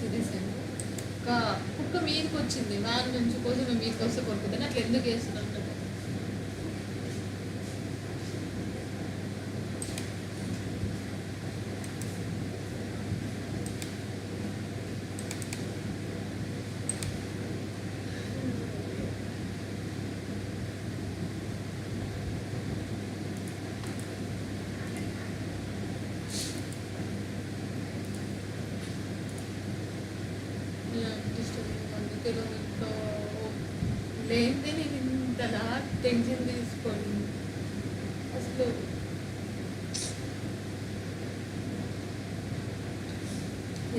Citizen ఒక కుక్క మీదకి వచ్చింది, వ్యాన్ నుంచి కోసం మేము మీదకి వస్తే కొనుక్కుంటే అట్లా ఎందుకు వేస్తుంది అంటారు. లేదే నేను ఇంతలా టెన్షన్ తీసుకోండి అసలు.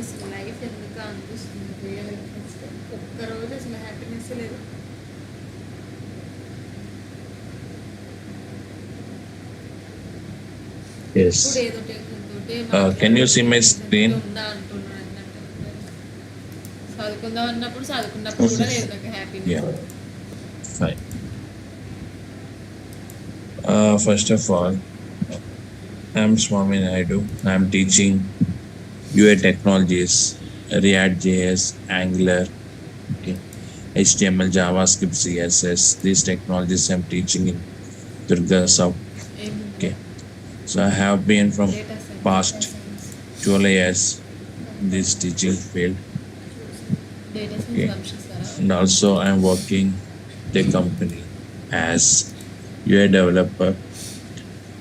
అసలు లైఫ్ ఎందుకు అనిపిస్తుంది రియల్ ఒక్కరోజు అసలు హ్యాపీనెస్ లేదు. Yes. Can you see my screen? చదువుకుందాం అన్నప్పుడు చదువుకున్నప్పుడు కూడా లేదు నాకు happiness. Fine. First of all, I'm SWAMY NAIDU. I'm teaching UI technologies, React JS, Angular, okay, HTML, JavaScript, CSS. These technologies I'm teaching in Durga South. Okay. So I have been from past 12 years in this teaching field. Okay. And also I'm working the company as UI developer.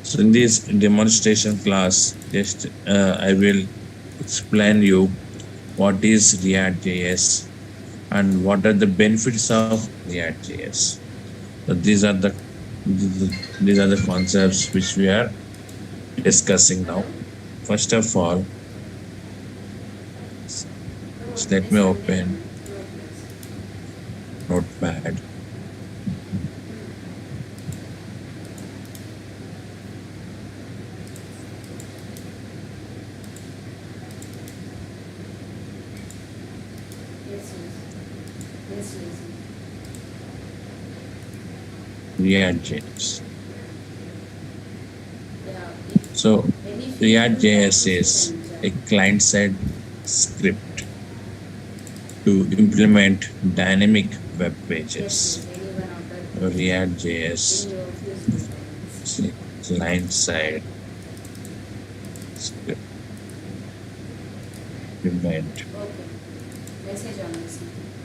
So in this demonstration class, just I will explain you what is React JS and what are the benefits of React JS. So these are the concepts which we are discussing now. First of all, let me open Notepad. React JS. So React JS is a client-side script to implement dynamic web pages. React JS client-side script implement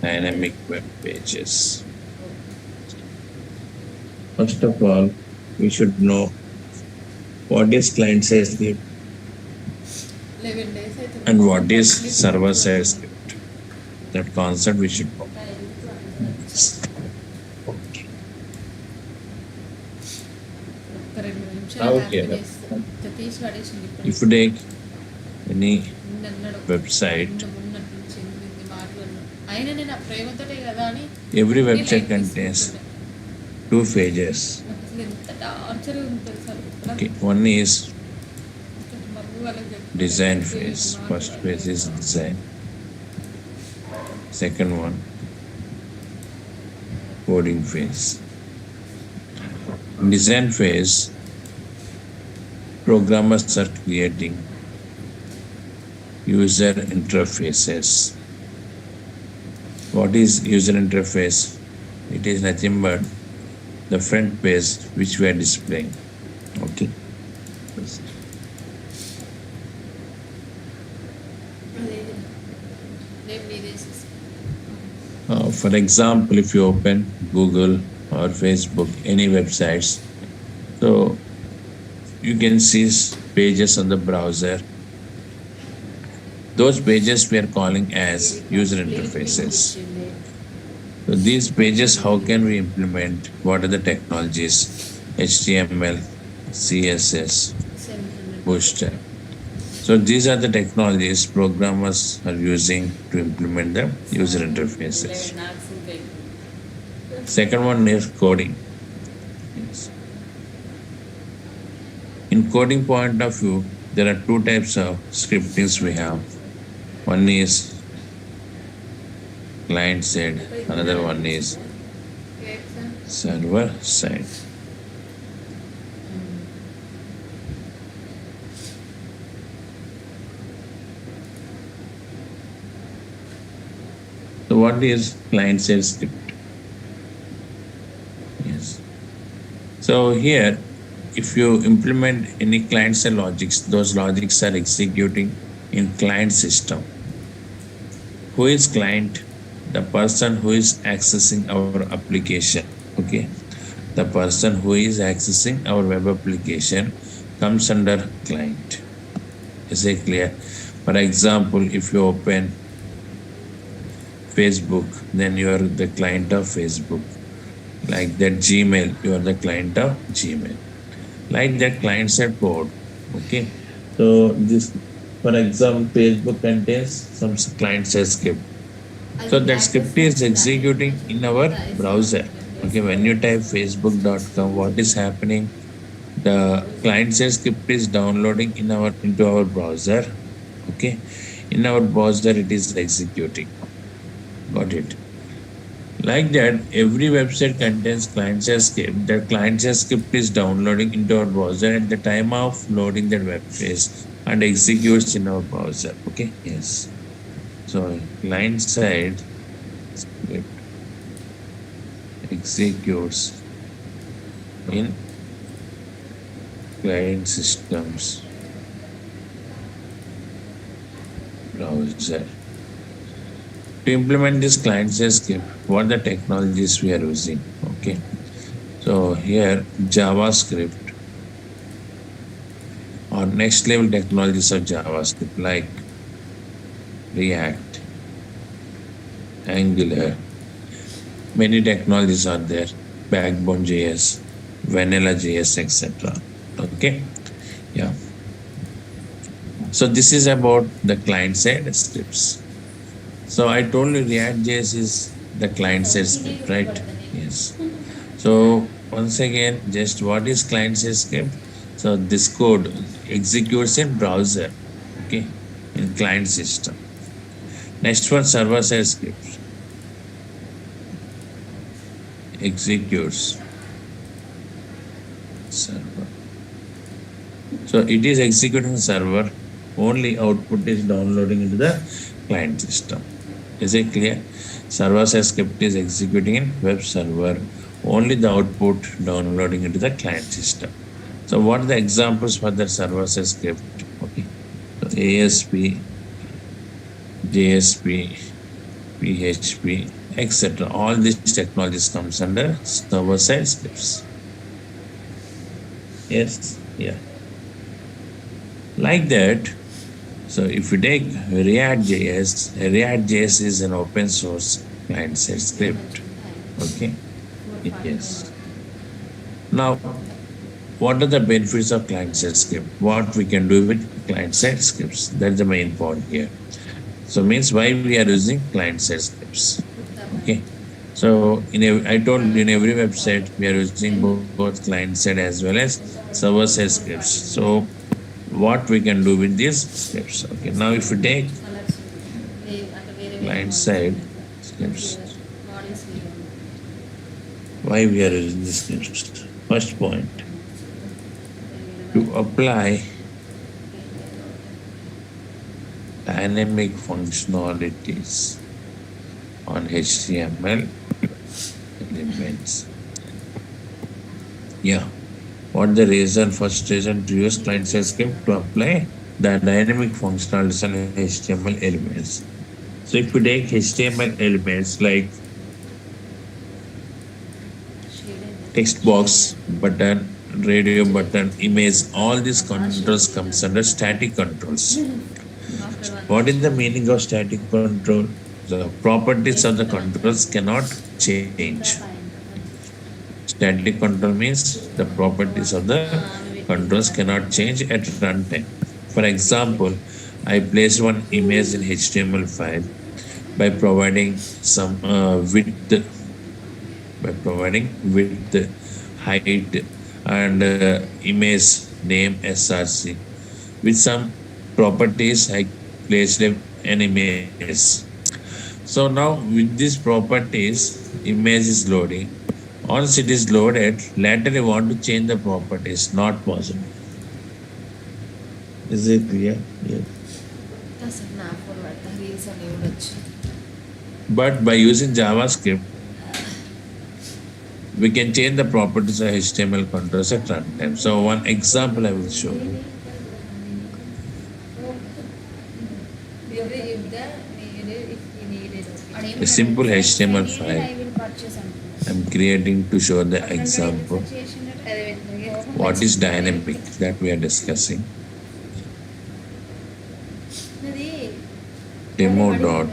dynamic web pages. First of all, we should know what is client-side script and what is server-side script. That concept we should know. Okay. Okay. If you take any website, every website contains two phases. Okay, one is design phase. First phase is design. Second one, coding phase. In design phase, programmers are creating user interfaces. What is user interface? It is nothing but the front page which we are displaying. Okay. For example, if you open Google or Facebook, any websites, so you can see pages on the browser. Those pages we are calling as user interfaces. So these pages, how can we implement? What are the technologies? HTML, CSS, Bootstrap. So these are the technologies programmers are using to implement the user interfaces. Second one is coding. Yes. In coding point of view, there are two types of scriptings we have. One is client side, another one is server side. what is client-side script? Yes. So here, if you implement any client-side logics, those logics are executing in client system. Who is client? The person who is accessing our application. Okay. The person who is accessing our web application comes under client. Is it clear? For example, if you open Facebook, then you are the client of Facebook. Like that Gmail, you are the client of Gmail. Like that client-side code. Okay. So this, for example, Facebook contains some client-side script. So that script is executing in our browser. Okay, when you type facebook.com, what is happening? The client-side script is downloading into our browser. Okay, in our browser it is executing. Got it? Like that, every website contains client-side script. That client-side script is downloading into our browser at the time of loading that web page and executes in our browser. Okay, yes. So client-side script executes in client systems browser. To implement this client-side script, what the technologies we are using? Okay, so here JavaScript or next level technologies of JavaScript like React, Angular, many technologies are there, Backbone JS, Vanilla JS, etc. Okay, yeah. So this is about the client-side scripts. So I told you React.js is the client-side script, right? Yes. So once again, just what is client-side script? So this code executes in browser, okay, in client system. Next one, server-side script executes server. So it is executing server, only output is downloading into the client system. Is it clear? Server-side script is executing in web server, only the output downloading into the client system. So what are the examples for the server-side script? Okay, so ASP, JSP, PHP, etc. All these technologies comes under server-side scripts. Yes, yeah. Like that. So if you take React.js is an open source client-side script. Okay. Yes. Now, what are the benefits of client-side script? What we can do with client-side scripts? That's the main point here. So means why we are using client-side scripts. Okay. So I told you in every website we are using both client-side as well as server-side scripts. So what we can do with these scripts? Okay. Now if you take client-side scripts, why we are using these scripts? First point, to apply dynamic functionalities on HTML elements. Yeah. What the reason? First reason to use client-side script to apply the dynamic functionalities on HTML elements. So if you take HTML elements like text box, button, radio button, image, all these controls comes under static controls. What is the meaning of static control? The properties of the controls cannot change. Static control means the properties of the controls cannot change at runtime. For example, I placed one image in HTML file by providing some width, height, and image name src. With some properties, I placed an image. So now with these properties, image is loading. Once it is loaded, later you want to change the properties, not possible. Is it clear? Yes. But by using JavaScript, we can change the properties of HTML controls at runtime. So one example I will show you. A simple HTML file I'm creating to show the example. What is dynamic that we are discussing? Demo.html.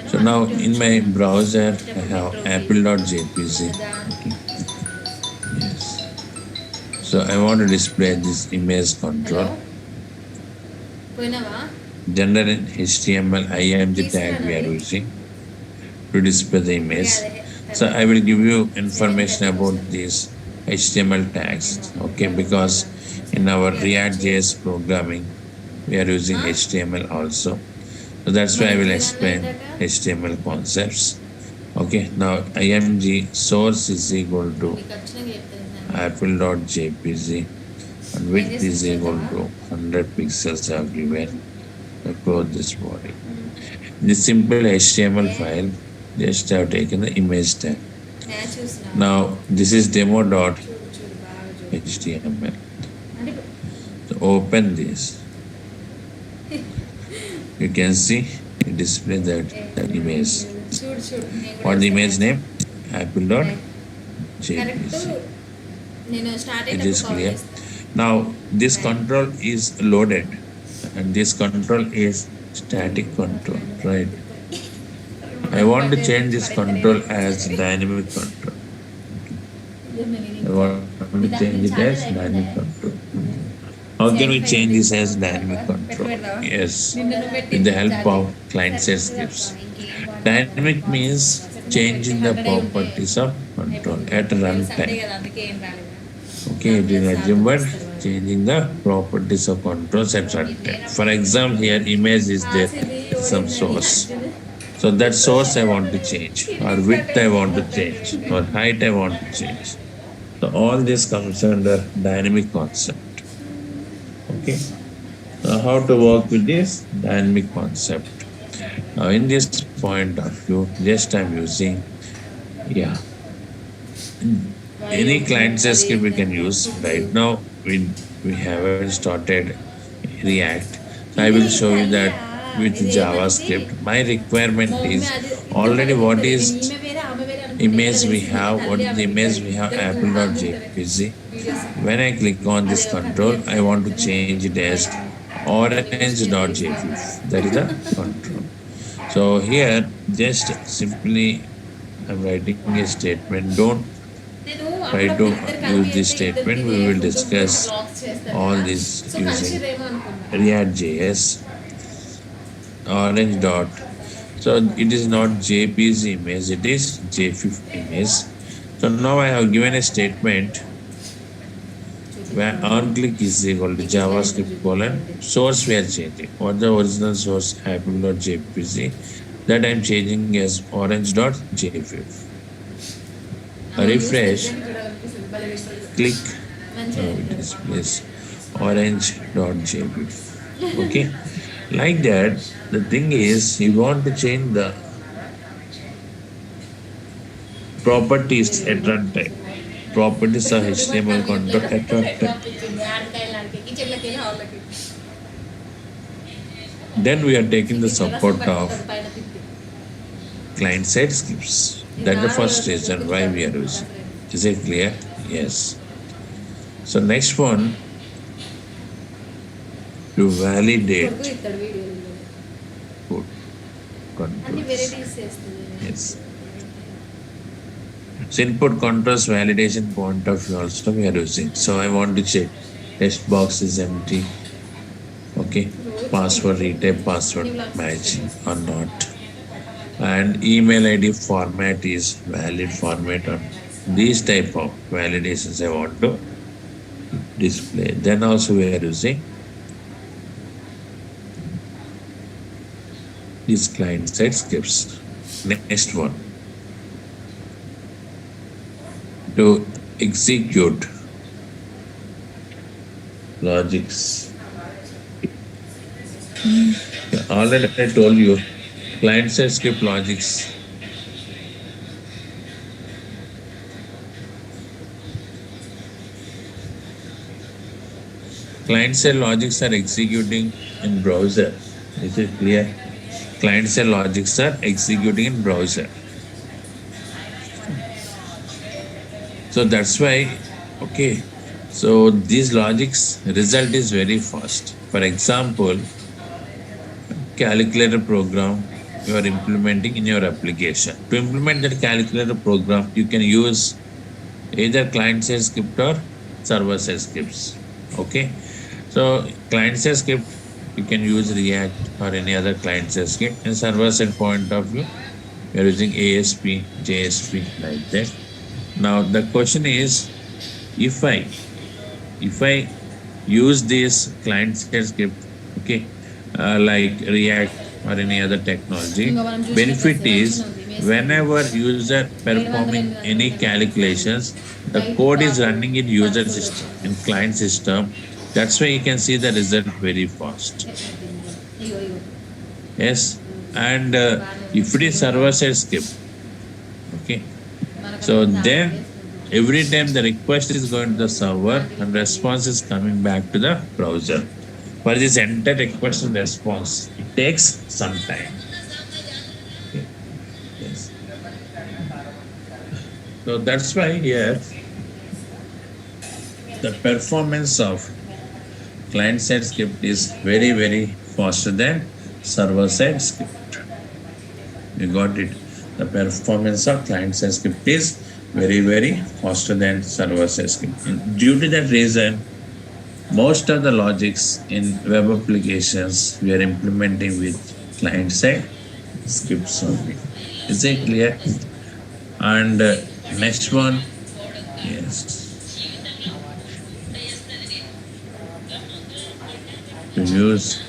So now in my browser I have apple.jpg. Okay. Yes. So I want to display this image control. General HTML img tag we are using to display the image. So I will give you information about these HTML tags, okay, because in our React.js programming we are using HTML also. So that's why I will explain HTML concepts. Okay, now img source is equal to apple.jpg and width is equal to 100 pixels everywhere. I close this body. This simple HTML file, just have taken the image tag. Now this is demo.html. So open this. You can see it displays that image. What the image name? Apple.jpg. It is clear. Now this control is loaded and this control is static control, right? I want to change this control as dynamic control. I want to change it as dynamic control. How can we change this as dynamic control? Yes, with the help of client-side scripts. Dynamic means changing the properties of control at runtime. Okay, it is nothing but changing the properties of controls at runtime. For example, here image is there, some source. So that source I want to change, or width I want to change, or height I want to change. So all this comes under dynamic concept. Okay. Now how to work with this dynamic concept? Now in this point of view, just I'm using, any client-side script we can use. Right now we haven't started React. So I will show you that with JavaScript. My requirement is already what is image we have, what is the image we have, apple.jpg. When I click on this control, I want to change it as orange.jpg. That is the control. So here, just simply I'm writing a statement. Don't try to use this statement. We will discuss all this using React.js. Orange dot. So it is not JPG image, it is JPEG image. So now I have given a statement where onClick is equal to JavaScript colon source we are changing. What the original source apple.jpg, that I am changing as orange.jpg. Refresh, click, it displays orange.jpg. Okay, like that. The thing is, you want to change the properties at runtime. Properties of HTML control at runtime. Then we are taking the support of client-side scripts. That's the first reason why we are using. Is it clear? Yes. So next one, to validate code controls. Yes. So input controls validation point of view also we are using. So I want to check text box is empty. Okay. Password retype, password matching or not. And email ID format is valid format or these type of validations I want to display. Then also we are using these client-side scripts. Next one, to execute logics. Already I told you, client-side script logics. Client-side logics are executing in browser. Is it clear? Client-side logics are executing in browser. So that's why, okay. So these logics result is very fast. For example, calculator program you are implementing in your application. To implement that calculator program, you can use either client-side script or server-side scripts. Okay. So client-side script, you can use React or any other client-side script. In server-side point of view, we are using ASP, JSP like that. Now the question is, if I use this client-side script, okay, like React or any other technology, benefit is whenever user performing any calculations, the code is running in user system, in client system. That's why you can see the result very fast. Yes, and if it is server-side script, okay, so then every time the request is going to the server and response is coming back to the browser. For this entire request and response, it takes some time. Okay. Yes. So that's why here the performance of client-side script is very, very faster than server-side script. You got it. The performance of client-side script is very, very faster than server-side script. And due to that reason, most of the logics in web applications we are implementing with client-side scripts only. Is it clear? And next one, yes. To use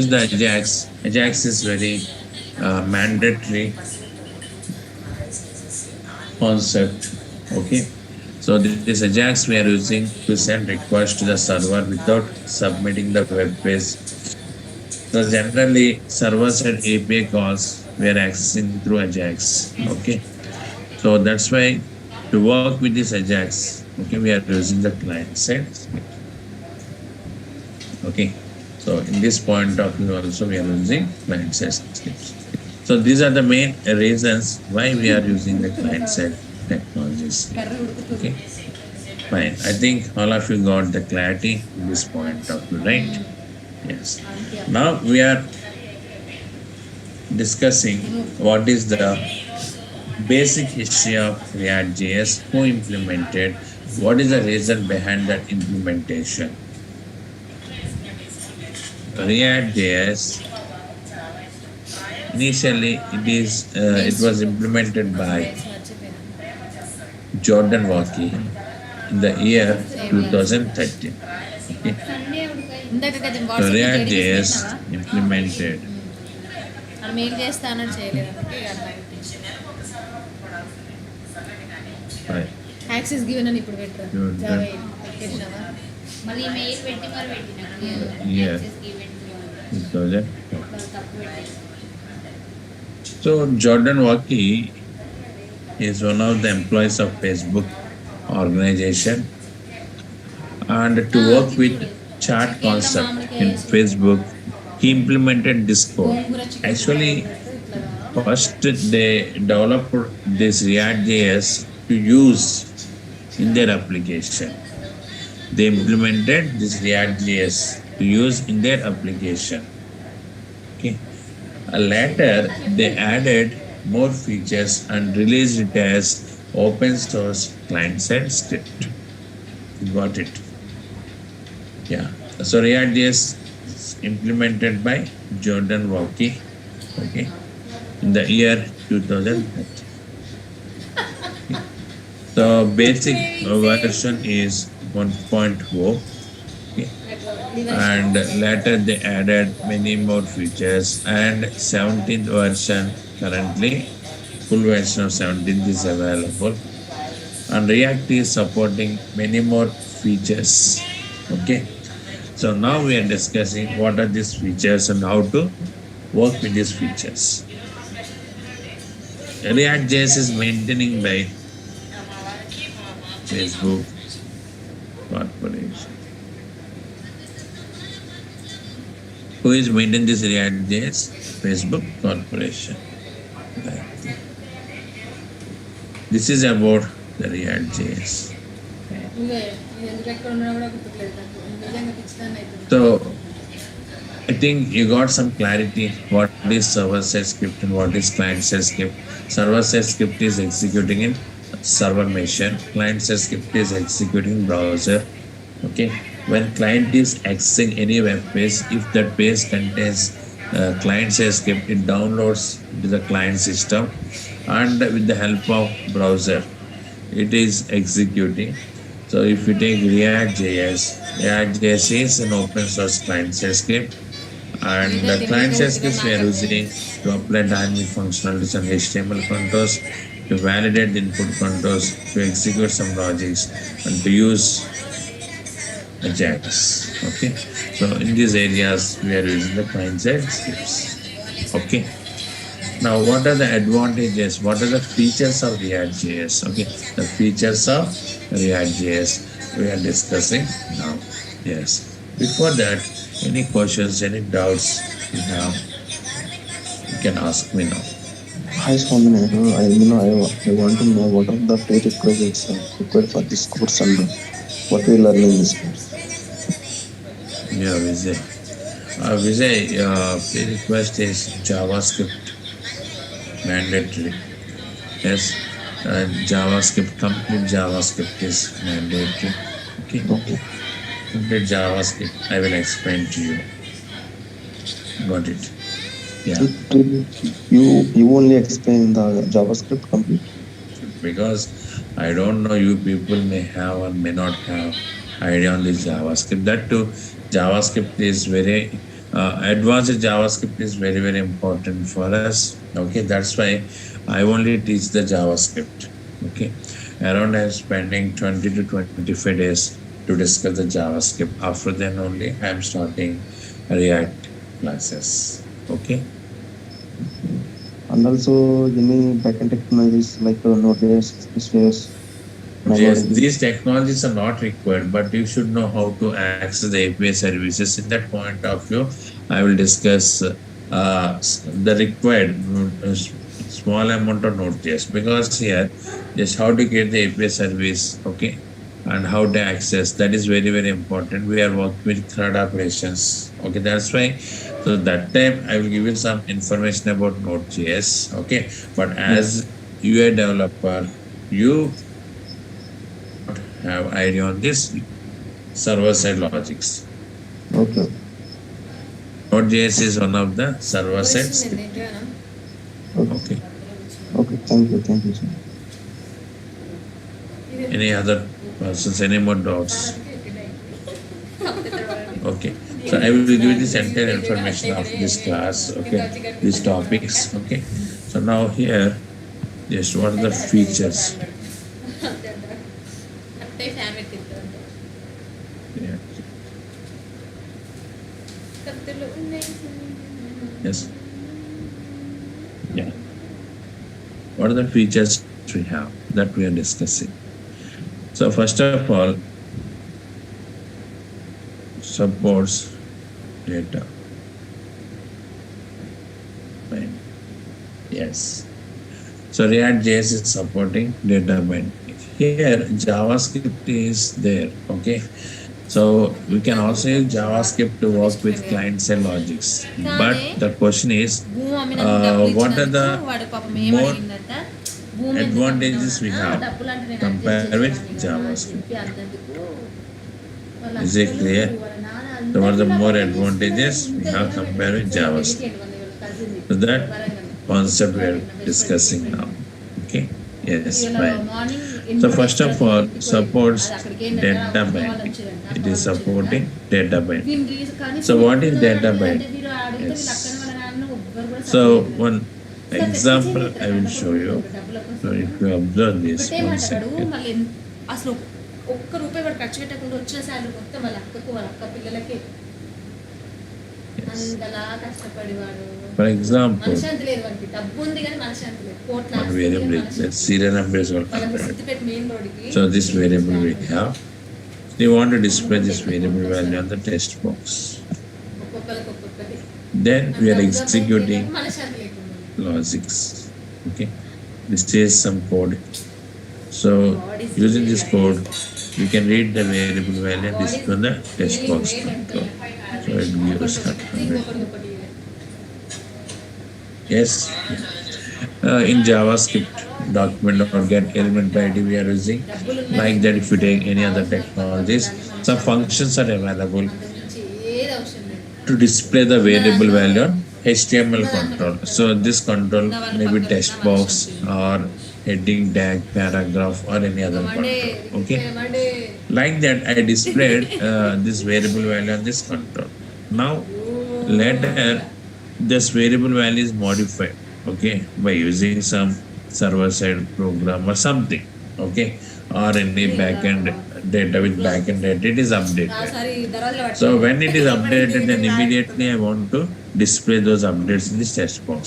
the Ajax. Ajax is very mandatory concept. Okay. So this Ajax we are using to send request to the server without submitting the web page. So generally server-side API calls we are accessing through Ajax. Okay. So that's why to work with this Ajax, okay, we are using the client-side. Okay. So in this point of view also we are using client-side scripts. So these are the main reasons why we are using the client-side technologies. Okay, fine. I think all of you got the clarity in this point of view, right? Yes. Now we are discussing what is the basic history of React.js, who implemented, what is the reason behind that implementation. React.js, initially it was implemented by Jordan Walkie in the year 2013. Okay. So React.js implemented. Access given అని ఇప్పుడు పెట్టరా Java పెట్టినావా మళ్ళీ mail పెట్టి మరి పెట్టినా Yeah. Event So Jordan Walkie is one of the employees of Facebook organization, and to work with chat concept in Facebook, he implemented this code. Actually, first they developed this React.js to use in their application. They implemented this React.js to use in their application. Okay. Later, they added more features and released it as open source client-side script. You got it? Yeah. So React.js is implemented by Jordan Walkie, okay, in the year 2013. So basic version is 1.0. Okay. And later they added many more features, and 17th version currently, full version of 17th is available, and React is supporting many more features. Okay, So now we are discussing what are these features and how to work with these features. React.js is maintaining by Facebook Corporation. Who is maintaining this React.js? Facebook Corporation. This is about the React.js. ఇదే ఇది ఎందుకు ఎక్కడ ఉన్నా కూడా గుర్తులేదు నాకు నిజంగా పిచ్చిదాన్ని అవుతుంది. So I think you got some clarity what is server-side script and what is client-side script. Server-side script is executing in server machine. Client-side script is executing browser. Okay. When client is accessing any web page, if that page contains client-side script, it downloads to the client system, and with the help of browser, it is executing. So if you take React.js, React.js is an open source client-side script, and the client-side scripts we are using to apply dynamic functionalities and HTML controls, to validate the input controls, to execute some logics, and to use Ajax. Okay, so in these areas we are using the client-side scripts. Okay. Now, what are the advantages? What are the features of React.js? Okay, the features of React.js we are discussing now. Yes. Before that, any questions, any doubts you have, you can ask me now. Hi Swami Naidu, I want to know what are the prerequisites required for this course and what we learn in this course. Yeah, Vijay. Vijay, pre-request is JavaScript mandatory. Yes, JavaScript, complete JavaScript is mandatory. Okay. Complete JavaScript, I will explain to you. Got it? Yeah. You only explain the JavaScript complete? Because I don't know, you people may have or may not have idea on this JavaScript. That too, JavaScript is very advanced JavaScript is very, very important for us. Okay, that's why I only teach the JavaScript. Okay, around I'm spending 20 to 25 days to discuss the JavaScript. After then only I'm starting React classes. Okay. And also any backend technologies like Node.js, SWS. Yes, these technologies are not required, but you should know how to access the API services. In that point of view, I will discuss the required small amount of Node.js, because here just how to get the API service, okay, and how to access, that is very, very important. We are working with CRUD operations. Okay, that's why. So that time I will give you some information about Node.js. Okay, but as UI developer, you have idea on this server-side logics. Okay. Node.js is one of the server-side Question script. ఏంటంటే Okay. Okay, thank you sir. Any other persons, any more doubts? Okay. So I will give you this entire information of this class. Okay. These topics. Okay. So now here, just what are the features? అంటే fan పెట్టిద్దాం Yeah. కత్తులు ఉన్నాయి. Yes. Yeah. What are the features we have that we are discussing? So first of all, supports data. Right. Yes. So React.js is supporting data binding. Here JavaScript is there. Okay. So we can also use JavaScript to work with client-side logics. But the question is, భూమి అమ్మినందుకు డబ్బులు what are the ఇచ్చినందుకు వాడు పాపం ఏం more అడిగిందట, భూమి ఎందుకు advantages we అమ్మినావు? have డబ్బులు అంటే నేను compared adjust with చేసేదాన్ని కదా అని JavaScript? చెప్పి అన్నందుకు వాళ్ళ Is it అక్కలు, clear? వాళ్ళ నాన్న So what are the అందరూ more డబ్బులు advantages we have compared with JavaScript? So that concept we are discussing now. Okay. Yes. Fine. So first of all, supports data binding. It is supporting data binding. So what is data binding? Yes. So one example I will show you. So if you observe this, one second. అసలు ఒక్క రూపాయి వాడు ఖర్చు పెట్టకుండా వచ్చిన salary మొత్తం వాళ్ళ అక్కకు వాళ్ళ అక్క పిల్లలకి అంతలా కష్టపడి వాడు For example, మనశాంతి లేదు వాడికి. డబ్బు ఉంది కానీ మనశాంతి లేదు. కోట్ల one ఆస్తి ఉంది కానీ variable మనశ్శాంతి is లేదు. serial number is వాళ్ళకి called. సిద్దిపేట మెయిన్ రోడ్డుకి So this variable we have. We want to display this variable value on the text box. ఒక్కొక్కరికి ఒక్కొక్కటి Then we are అంత executing మనశ్శాంతి లేకుండా logics. Okay. This is some code. So using this code, you can read the variable value and display on the text box control. So it gives 100. ఇంకొకటి ఒకటి Yes. In JavaScript document or get element by ID we are using. Like that, if you take any other technologies, some functions are available అంతకుమించి ఏది అవసరం లేదు. to display the variable value on HTML control. So this control may be text box or heading tag, paragraph or any other control. Okay. Like that, I displayed this variable value on this control. Now later this variable value is modified, okay, by using some server side program or something, okay, or any backend data with backend data, it is updated. Sorry దరాజులో So when it is updated, then immediately I want to display those updates in this text box.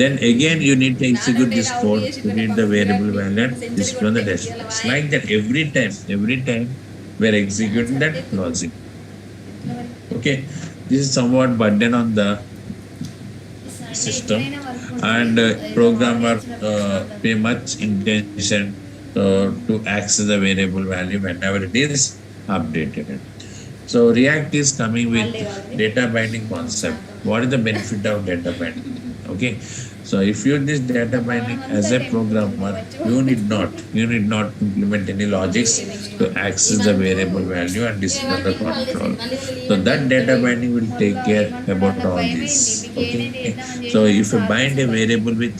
Then again you need to execute this code to read the variable value and display on the text box. Like that, every time we are executing that logic. Okay, this is somewhat burden on the system, and programmer pay much intention to access the variable value whenever it is updated. So React is coming with data binding concept. What is the benefit of data binding? Okay, so if you use this data binding as a programmer, you need not implement any logics to access the variable value and display the control. So that data binding will take care about all this. Okay, so if you bind a variable with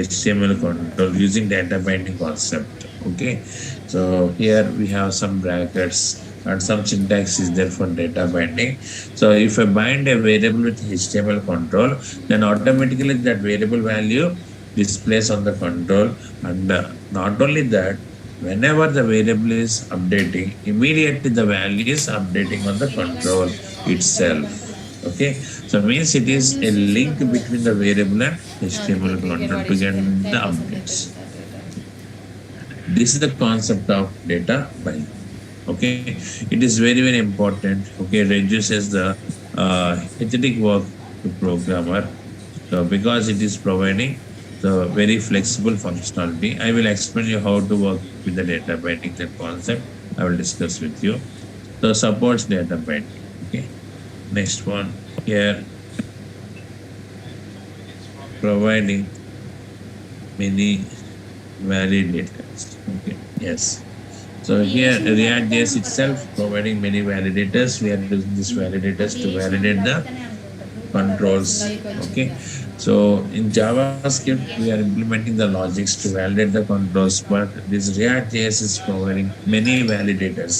HTML control using data binding concept, okay, so here we have some brackets and some syntax is there for data binding. So if I bind a variable with HTML control, then automatically that variable value displays on the control, and not only that, whenever the variable is updating, immediately the value is updating on the control itself. Okay, so means it is a link between the variable and HTML control to get the updates. This is the concept of data binding. Okay, it is very important. Okay, reduces the hectic work to programmer, so because it is providing the very flexible functionality. I will explain you how to work with the data binding, that concept I will discuss with you. So supports data binding. Okay, next one here, providing many validators. Okay, yes. So here React.js itself providing many validators. We are using these validators to validate the controls. Okay, so in JavaScript we are implementing the logics to validate the controls, but this React.js is providing many validators.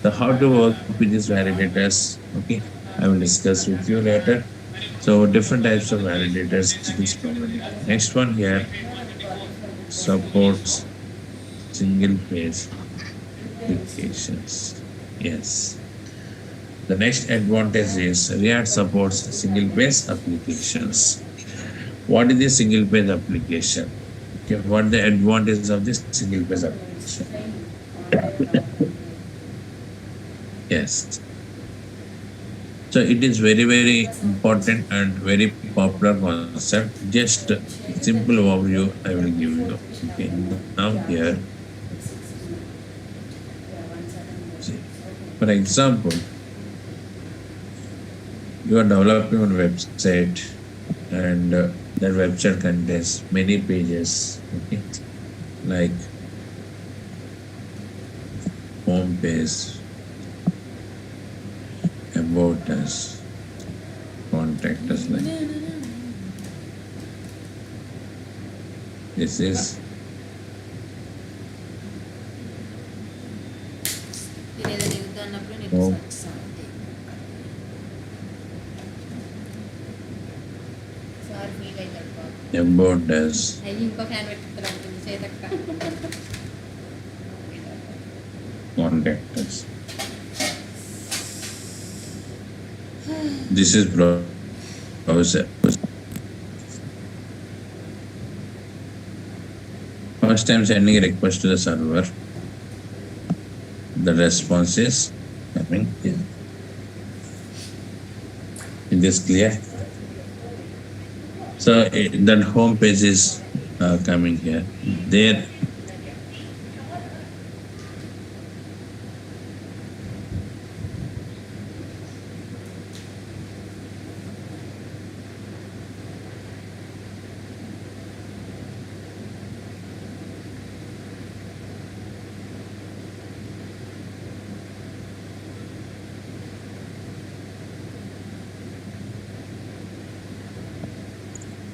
So how to work with these validators, okay, I will discuss with you later. So different types of validators it is providing. Next one here, supports single page applications. Yes. The next advantage is React supports single page applications. What is the single page application? Okay, what the advantage of this single page application? Yes. So it is very important and very popular concept. Just simple overview I will give you. Okay. Now here, see, for example, you are developing a website, and that website contains many pages. Okay, like home page, about us, contact us, like this is home. About us, ఇంకో fan పెట్టుకుంటారు చేతక్క contactors. This is browser. First time sending a request to the server, the response is coming here. Is this clear? So that home page is coming here. There,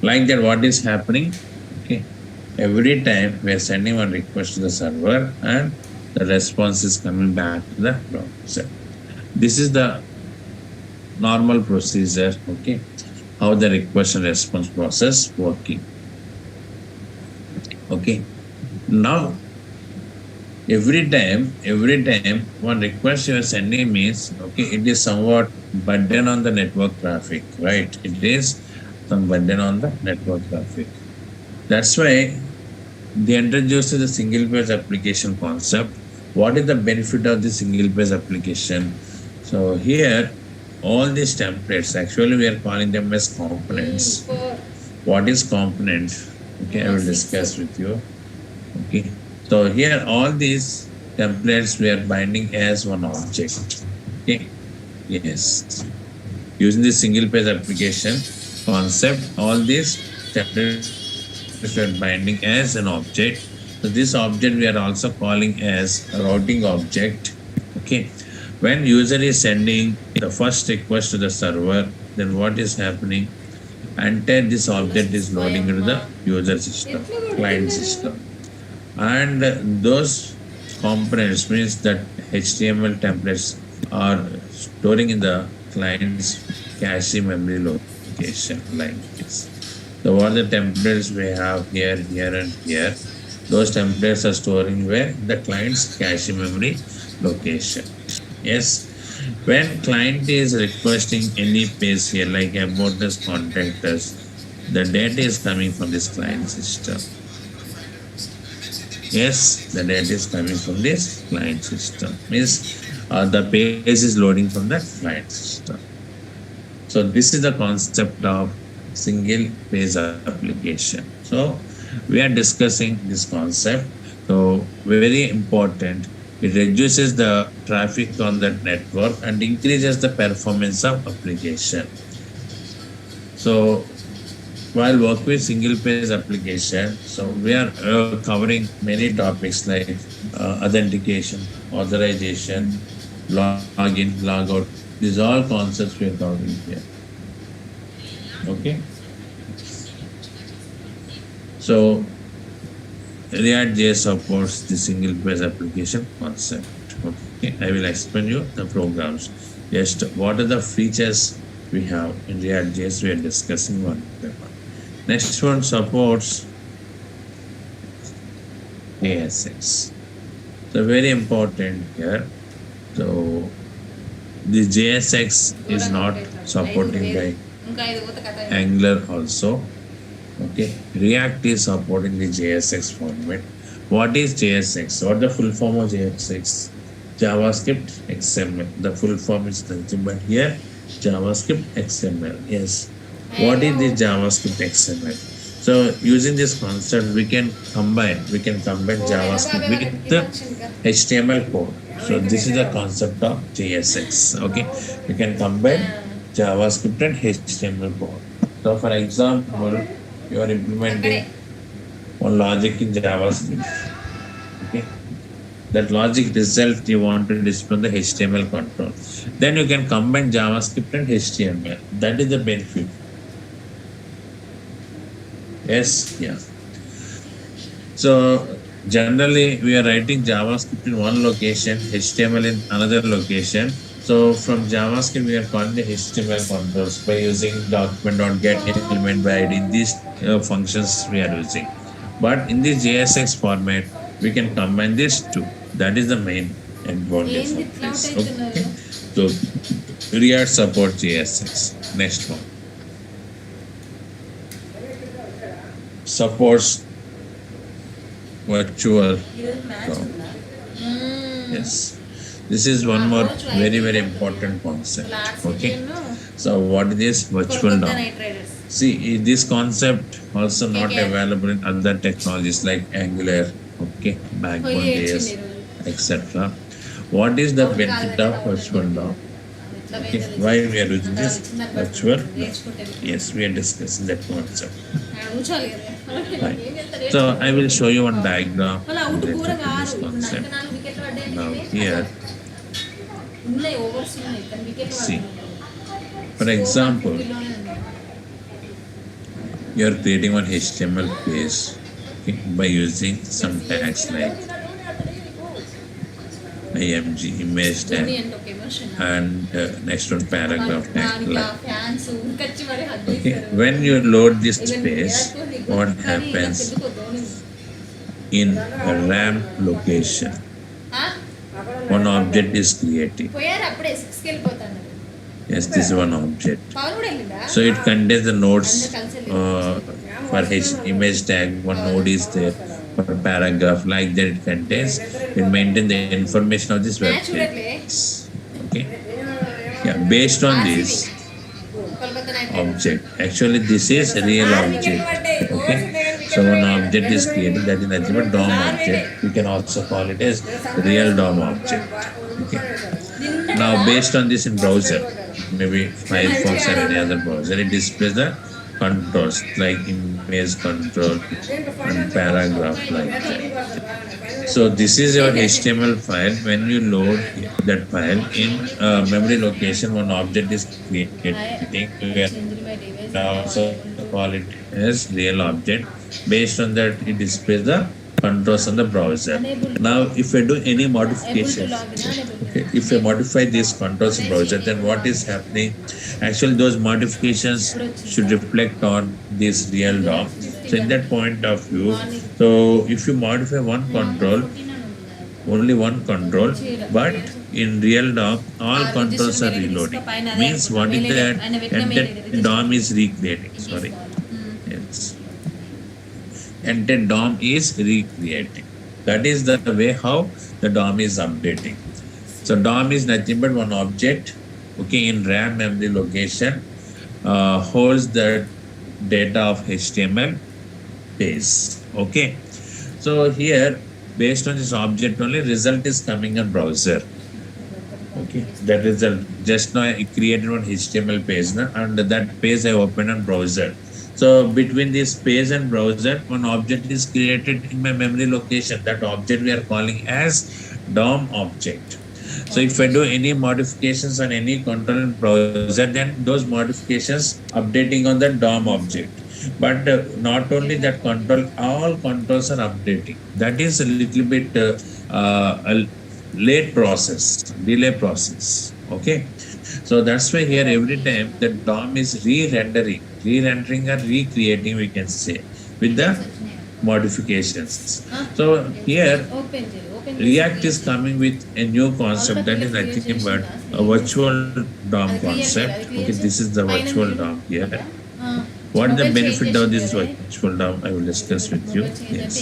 like that, what is happening? Okay, every time we are sending one request to the server and the response is coming back to the browser. This is the normal procedure. Okay, how the request and response process working. Okay, now every time one request you are sending means, okay, it is somewhat burden on the network traffic, right? It is some burden on the network traffic. That's why they introduced the single page application concept. What is the benefit of the single page application? So here, all these templates, actually we are calling them as components. What is component? Okay, I will discuss with you. Okay, so here all these templates we are binding as one object. Okay, yes, using the single page application concept, all these templates we are binding as an object. So this object we are also calling as a routing object. Okay, when user is sending the first request to the server, then what is happening? Entire this object is loading into the user system, client system, and those components means that HTML templates are storing in the client's cache memory location like this. So what the templates we have here, here and here, those templates are storing where the client's cache memory location. Yes, when client is requesting any page here like about us, contact us, the data is coming from this client system. Yes, the data is coming from this client system. Means the page is loading from the client system. So this is the concept of single page application. So we are discussing this concept. So very important. It reduces the traffic on the network and increases the performance of application. So while work with single page application, so we are covering many topics like authentication, authorization, login, logout. These are all concepts we are covering here. Okay. So Rejs supports the single page application concept. Okay, I will explain you the programs. Just what are the features we have in Rejs? We are discussing one by one. Next one supports JSX. So very important here. So the JSX is not supporting by Angular also. Okay, React is supporting the JSX format. What is JSX? What the full form of JSX? JavaScript XML. The full form is nothing but here JavaScript XML. Yes. What is the JavaScript XML? So using this concept, we can combine JavaScript with the HTML code. So this is the concept of JSX. Okay, we can combine JavaScript and HTML code. So for example, you are implementing one logic in JavaScript. Okay, that logic result you want to display the HTML control. Then you can combine JavaScript and HTML. That is the benefit. Yes, yeah. So generally we are writing JavaScript in one location, HTML in another location. So from JavaScript we are calling the HTML controls by using document.get element by ID. These functions we are using. But in this JSX format, we can combine these two. That is the main advantage ఏంది of ఇట్లా this. Out అవుతున్నారు? So React support JSX. Next one. Supports virtual ఈరోజు match DOM. ఉందా? Yes. This is one more very important concept. Okay. So what is virtual Kolkata DOM? Night riders. See, this concept also not Okay. available in other technologies like Angular, okay, Backbone పోయి JS, వచ్చింది ఈరోజు. etc. What is the benefit of virtual DOM? ఎట్లా Okay, పోయిందో why తెలుసు. we are using this ఇచ్చిన దాన్ని virtual బట్టి DOM? నేర్చుకుంటే Yes, we are discussing that concept. ఆడ కూర్చోవాలి కదా. Right. ఏం చేస్తారు? So I will show you one diagram వాళ్ళ అవుట్ related ఘోరంగా to ఆరు. this ఇప్పుడు concept. 44 వికెట్లు పడ్డాయి. Now here, ఉన్నాయి ఓవర్స్ ఉన్నాయి కానీ వికెట్లు See. పడ్డాయి. For example, 50 ఉంది. you are creating one HTML page, okay, by using some tags like img image tag Dhoni అంటే ఒక emotion. and next one paragraph tag దానికి ఆ like. ఫ్యాన్స్ ఉరికొచ్చి మరి హగ్ Okay, చేస్తారు. when you load this Even page, Virat Kohli కూడా what కానీ happens నాకు ఎందుకో Dhoni. in a RAM location? ఆ? One object is created. పోయారు అప్పుడే 6కి వెళ్ళిపోతాను. Yes, this is one object. Pawan కూడా వెళ్ళిందా? So it contains the nodes for image tag. One node is there for paragraph. Like that, it contains. It maintains the information of this web page. Okay. Yeah. Based on this Kolkata night object, actually this is a real object. Okay. So one object is created, that is nothing but DOM object. We can also call it as real DOM object. Okay. Now based on this in browser, maybe Firefox or any other browser, it displays the controls like image control and paragraph like that. So this is your HTML file. When you load that file in memory location, one object is created. We are now also call it as real object. Based on that, it displays the controls on the browser. Now if I do any modification, okay, if I modify these controls in browser, then what is happening? Actually those modifications should reflect on this real DOM. So in that point of view, so if you modify one control, only one control, but in real DOM all controls are reloading. Means what is that? And that DOM is recreating. Sorry. Yes. And then DOM is recreating. That is the way how the DOM is updating. So DOM is nothing but one object, okay, in RAM memory location, holds the data of HTML page. Okay. So here, based on this object only, result is coming on browser. Okay, that result just now I created one HTML page, na? And that page I opened on browser. So between this page and browser, one object is created in my memory location. That object we are calling as DOM object. So if I do any modifications on any control in browser, then those modifications updating on the DOM object. But not only that control, all controls are updating. That is a little bit a late process, delay process. Okay. So that's why here every time the DOM is re-rendering or recreating, we can say, with the modifications. So here open చేయి. Open React is coming with a new concept, that is nothing but a virtual DOM concept. Okay, this is the virtual DOM here. What is the benefit of this virtual DOM? I will discuss with you. Yes.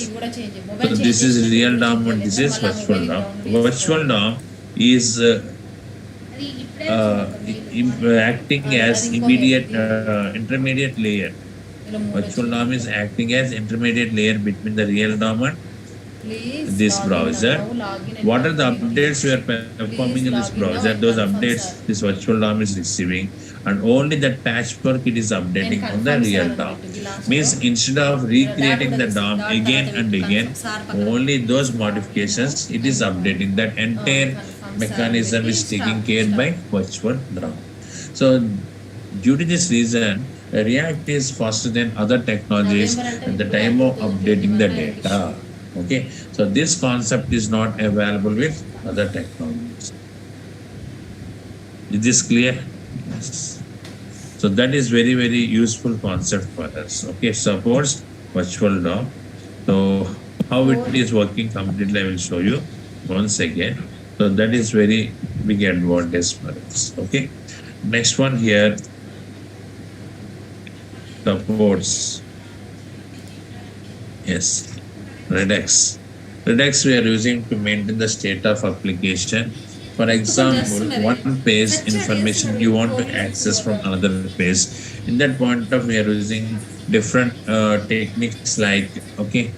So this is real DOM and this is virtual DOM. Virtual DOM is acting as intermediate layer. Virtual DOM is acting as intermediate layer between the real DOM and this browser. What are the updates we are performing in this browser? Those updates this virtual DOM is receiving, and only the patchwork it is updating on the real DOM. Means instead of recreating the DOM again and again, only those modifications it is updating. That entire mechanism is taken care by virtual DOM. So due to this reason, React is faster than other technologies at the time of updating the data. Okay, so this concept is not available with other technologies. Is this clear? Yes. So that is very, very useful concept for us. Okay, supports virtual DOM. So how it is working completely, I will show you once again. So that is very big advantage for us. Okay. Next one here, supports. Yes, Redux. Redux we are using to maintain the state of application. For example, one page information you want to access from another page. In that point of we are using different techniques like okay,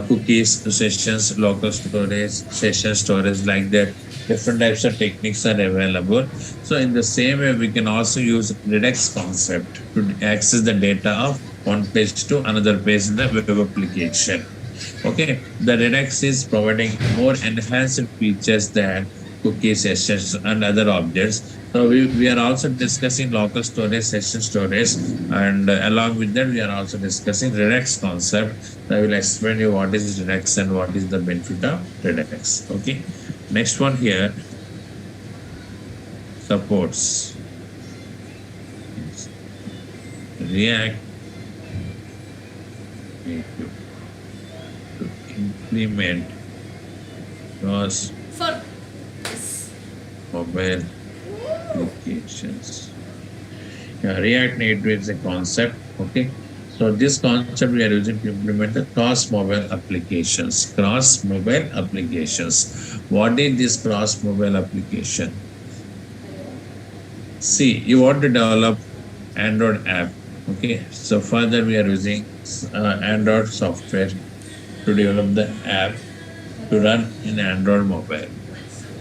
cookies, sessions, local storage, session storage, like that. Different types of techniques are available. So in the same way, we can also use Redux concept to access the data of one page to another page in the web application. Okay, the Redux is providing more enhanced features than cookie sessions and other objects. So we are also discussing local storage, session storage, and along with that, we are also discussing Redux concept. I will explain you what is Redux and what is the benefit of Redux. Okay, next one here, supports React Native to implement cross For yes. mobile applications. Yeah, React Native is a concept. Okay. So this concept we are using to implement the cross mobile applications. Cross mobile applications. What is this cross mobile application? See, you want to develop Android app. Okay. So further we are using Android software to develop the app to run in Android mobile.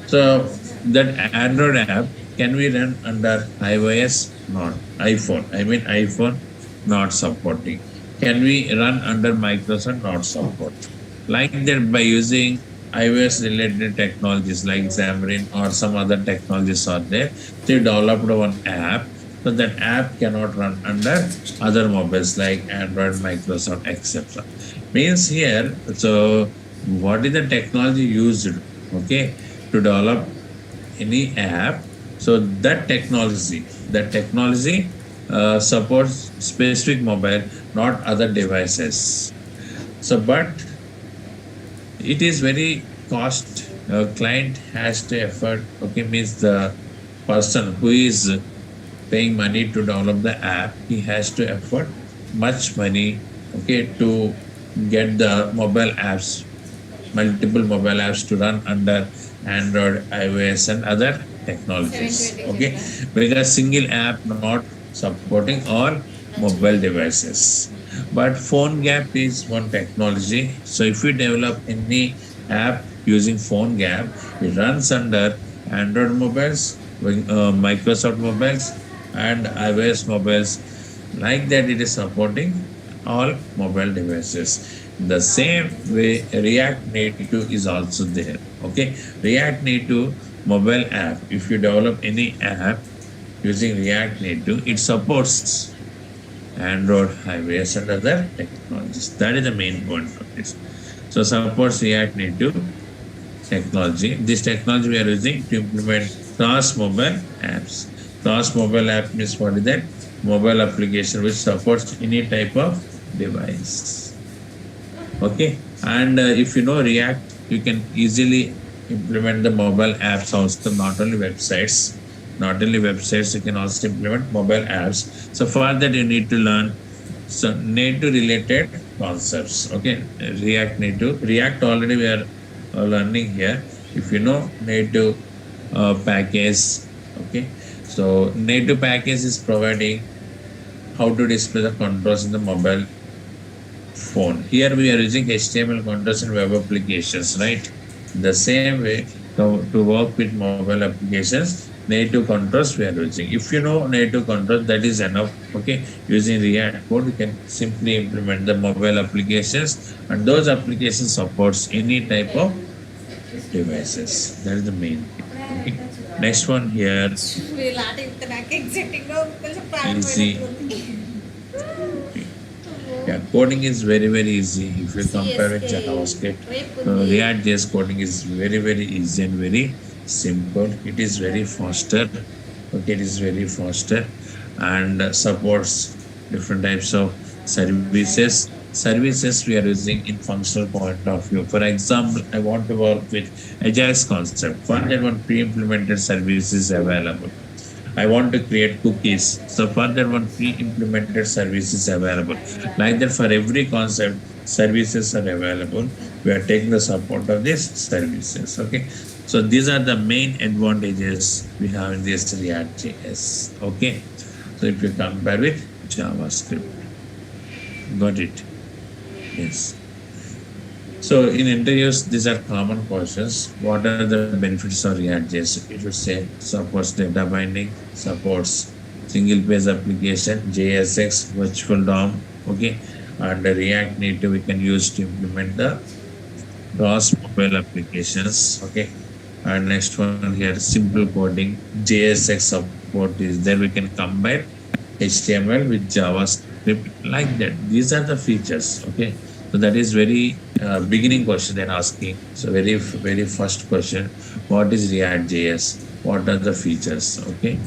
So that Android app can be run under iOS, not iPhone. I mean iPhone not supporting. Can we run under Microsoft, not support? Like that by using iOS related technologies like Xamarin or some other technologies are there. So you developed one app. So that app cannot run under other mobiles like Android, Microsoft, etc. Means here, so what is the technology used, okay, to develop any app? So that technology supports specific mobile, not other devices. So, but it is very cost. Client has to effort. Okay, means the person who is paying money to develop the app, he has to effort much money. Okay, to get the mobile apps, multiple mobile apps to run under Android, iOS, and other technologies. 720 Okay, because single app not supporting all mobile devices. But phone gap is one technology. So if you develop any app using phone gap, it runs under Android mobiles, Microsoft mobiles, and iOS mobiles. Like that, it is supporting all mobile devices. The same way, React Native is also there. Okay, React Native mobile app. If you develop any app using React Native, it supports Android, iOS, and other technologies. That is the main point of this. So supports React Native technology. This technology we are using to implement cross mobile apps. Cross mobile app means what is that? Mobile application which supports any type of device. Okay, and if you know React, you can easily implement the mobile apps also, not only websites. Not only websites, you can also implement mobile apps. So for that, you need to learn some native related concepts. Okay, React Native. React already we are learning here. If you know native package, okay. So native package is providing how to display the controls in the mobile phone. Here we are using HTML controls in web applications, right? The same way to work with mobile applications, native controls we are using. If you know native controls, that is enough. Okay, using React code, you can simply implement the mobile applications, and those applications supports any type of devices. That is the main thing. Okay. Next one here, వీళ్ళ ఆట ఇంత నాకు exciting గా కొంచెం easy. ప్రారంభమైనట్టుంది. Yeah, coding is very easy if you compare with CSK. JavaScript. రేపు React JS coding is very easy and very simple. It is very faster. Okay, it is very faster and supports different types of services services we are using in functional point of view. For example, I want to work with Ajax concept. For that one, pre-implemented service is available. I want to create cookies. So for that one, pre-implemented service is available. Like that, for every concept, services are available. We are taking the support of these services. Okay. So these are the main advantages we have in this React JS. Okay. So if you compare with JavaScript, got it? Yes. So in interviews, these are common questions. What are the benefits of React.js? It should say supports data binding, supports single page application, JSX, virtual DOM, okay, and the React Native we can use to implement the cross mobile applications, okay. And next one here, simple coding, JSX support is there. We can combine HTML with JavaScript like that. These are the features, okay. So that is very beginning question they're asking. So very first question, what is React.js? What are the features? Okay.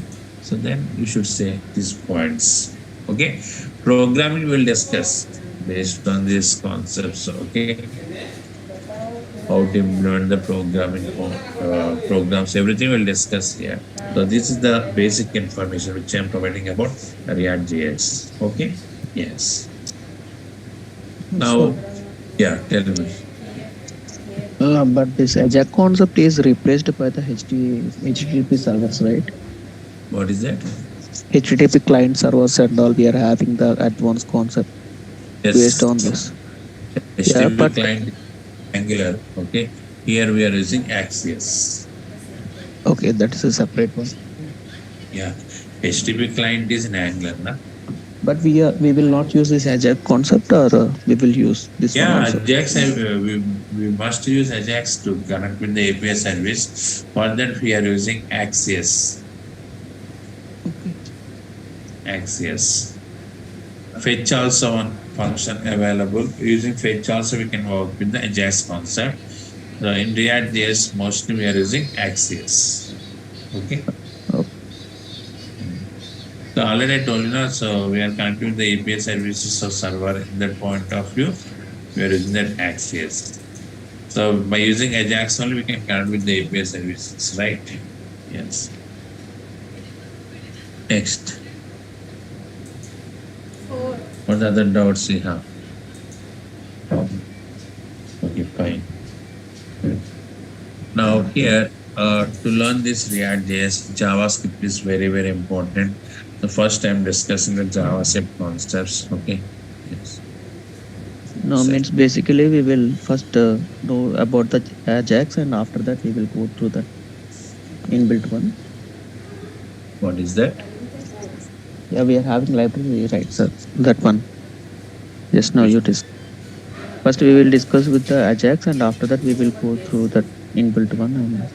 So then you should say these points. Okay. Programming will discuss based on these concepts. Okay. How to implement the programming programs. Everything we'll discuss here. So this is the basic information which I'm providing about React.js. Okay. Yes. Now, yeah, tell me. But this Ajax concept is replaced by the HTTP servers, right? What is that? HTTP client servers and all. We are having the advanced concept Yes. based on this. HTTP but- client Angular. Okay. Here we are using Axios. Okay, that is a separate one. Yeah. HTTP client is in Angular, na? But we will not use this Ajax concept, or we will use this one Yeah, also. Ajax. We must use Ajax to connect with the API service. For that, we are using Axios. Axios. Fetch also one function available. Using fetch also we can work with the Ajax concept. So in React.js, mostly we are using Axios. Okay. Okay. So already I told you now, so we are connecting with the API services of server. In that point of view, we are using that Axios. So by using Ajax only, we can connect with the API services, right? Yes. Next. What other doubts you have? Okay, fine. Now here, to learn this React.js, JavaScript is very important. The first time discussing the JavaScript concepts. Okay. Yes. No, So- means basically we will first know about the Ajax, and after that we will go through the inbuilt one. What is that? Yeah, we are having library, right, sir? That one. Just now you discuss. First we will discuss with the Ajax, and after that we will go through the inbuilt one. And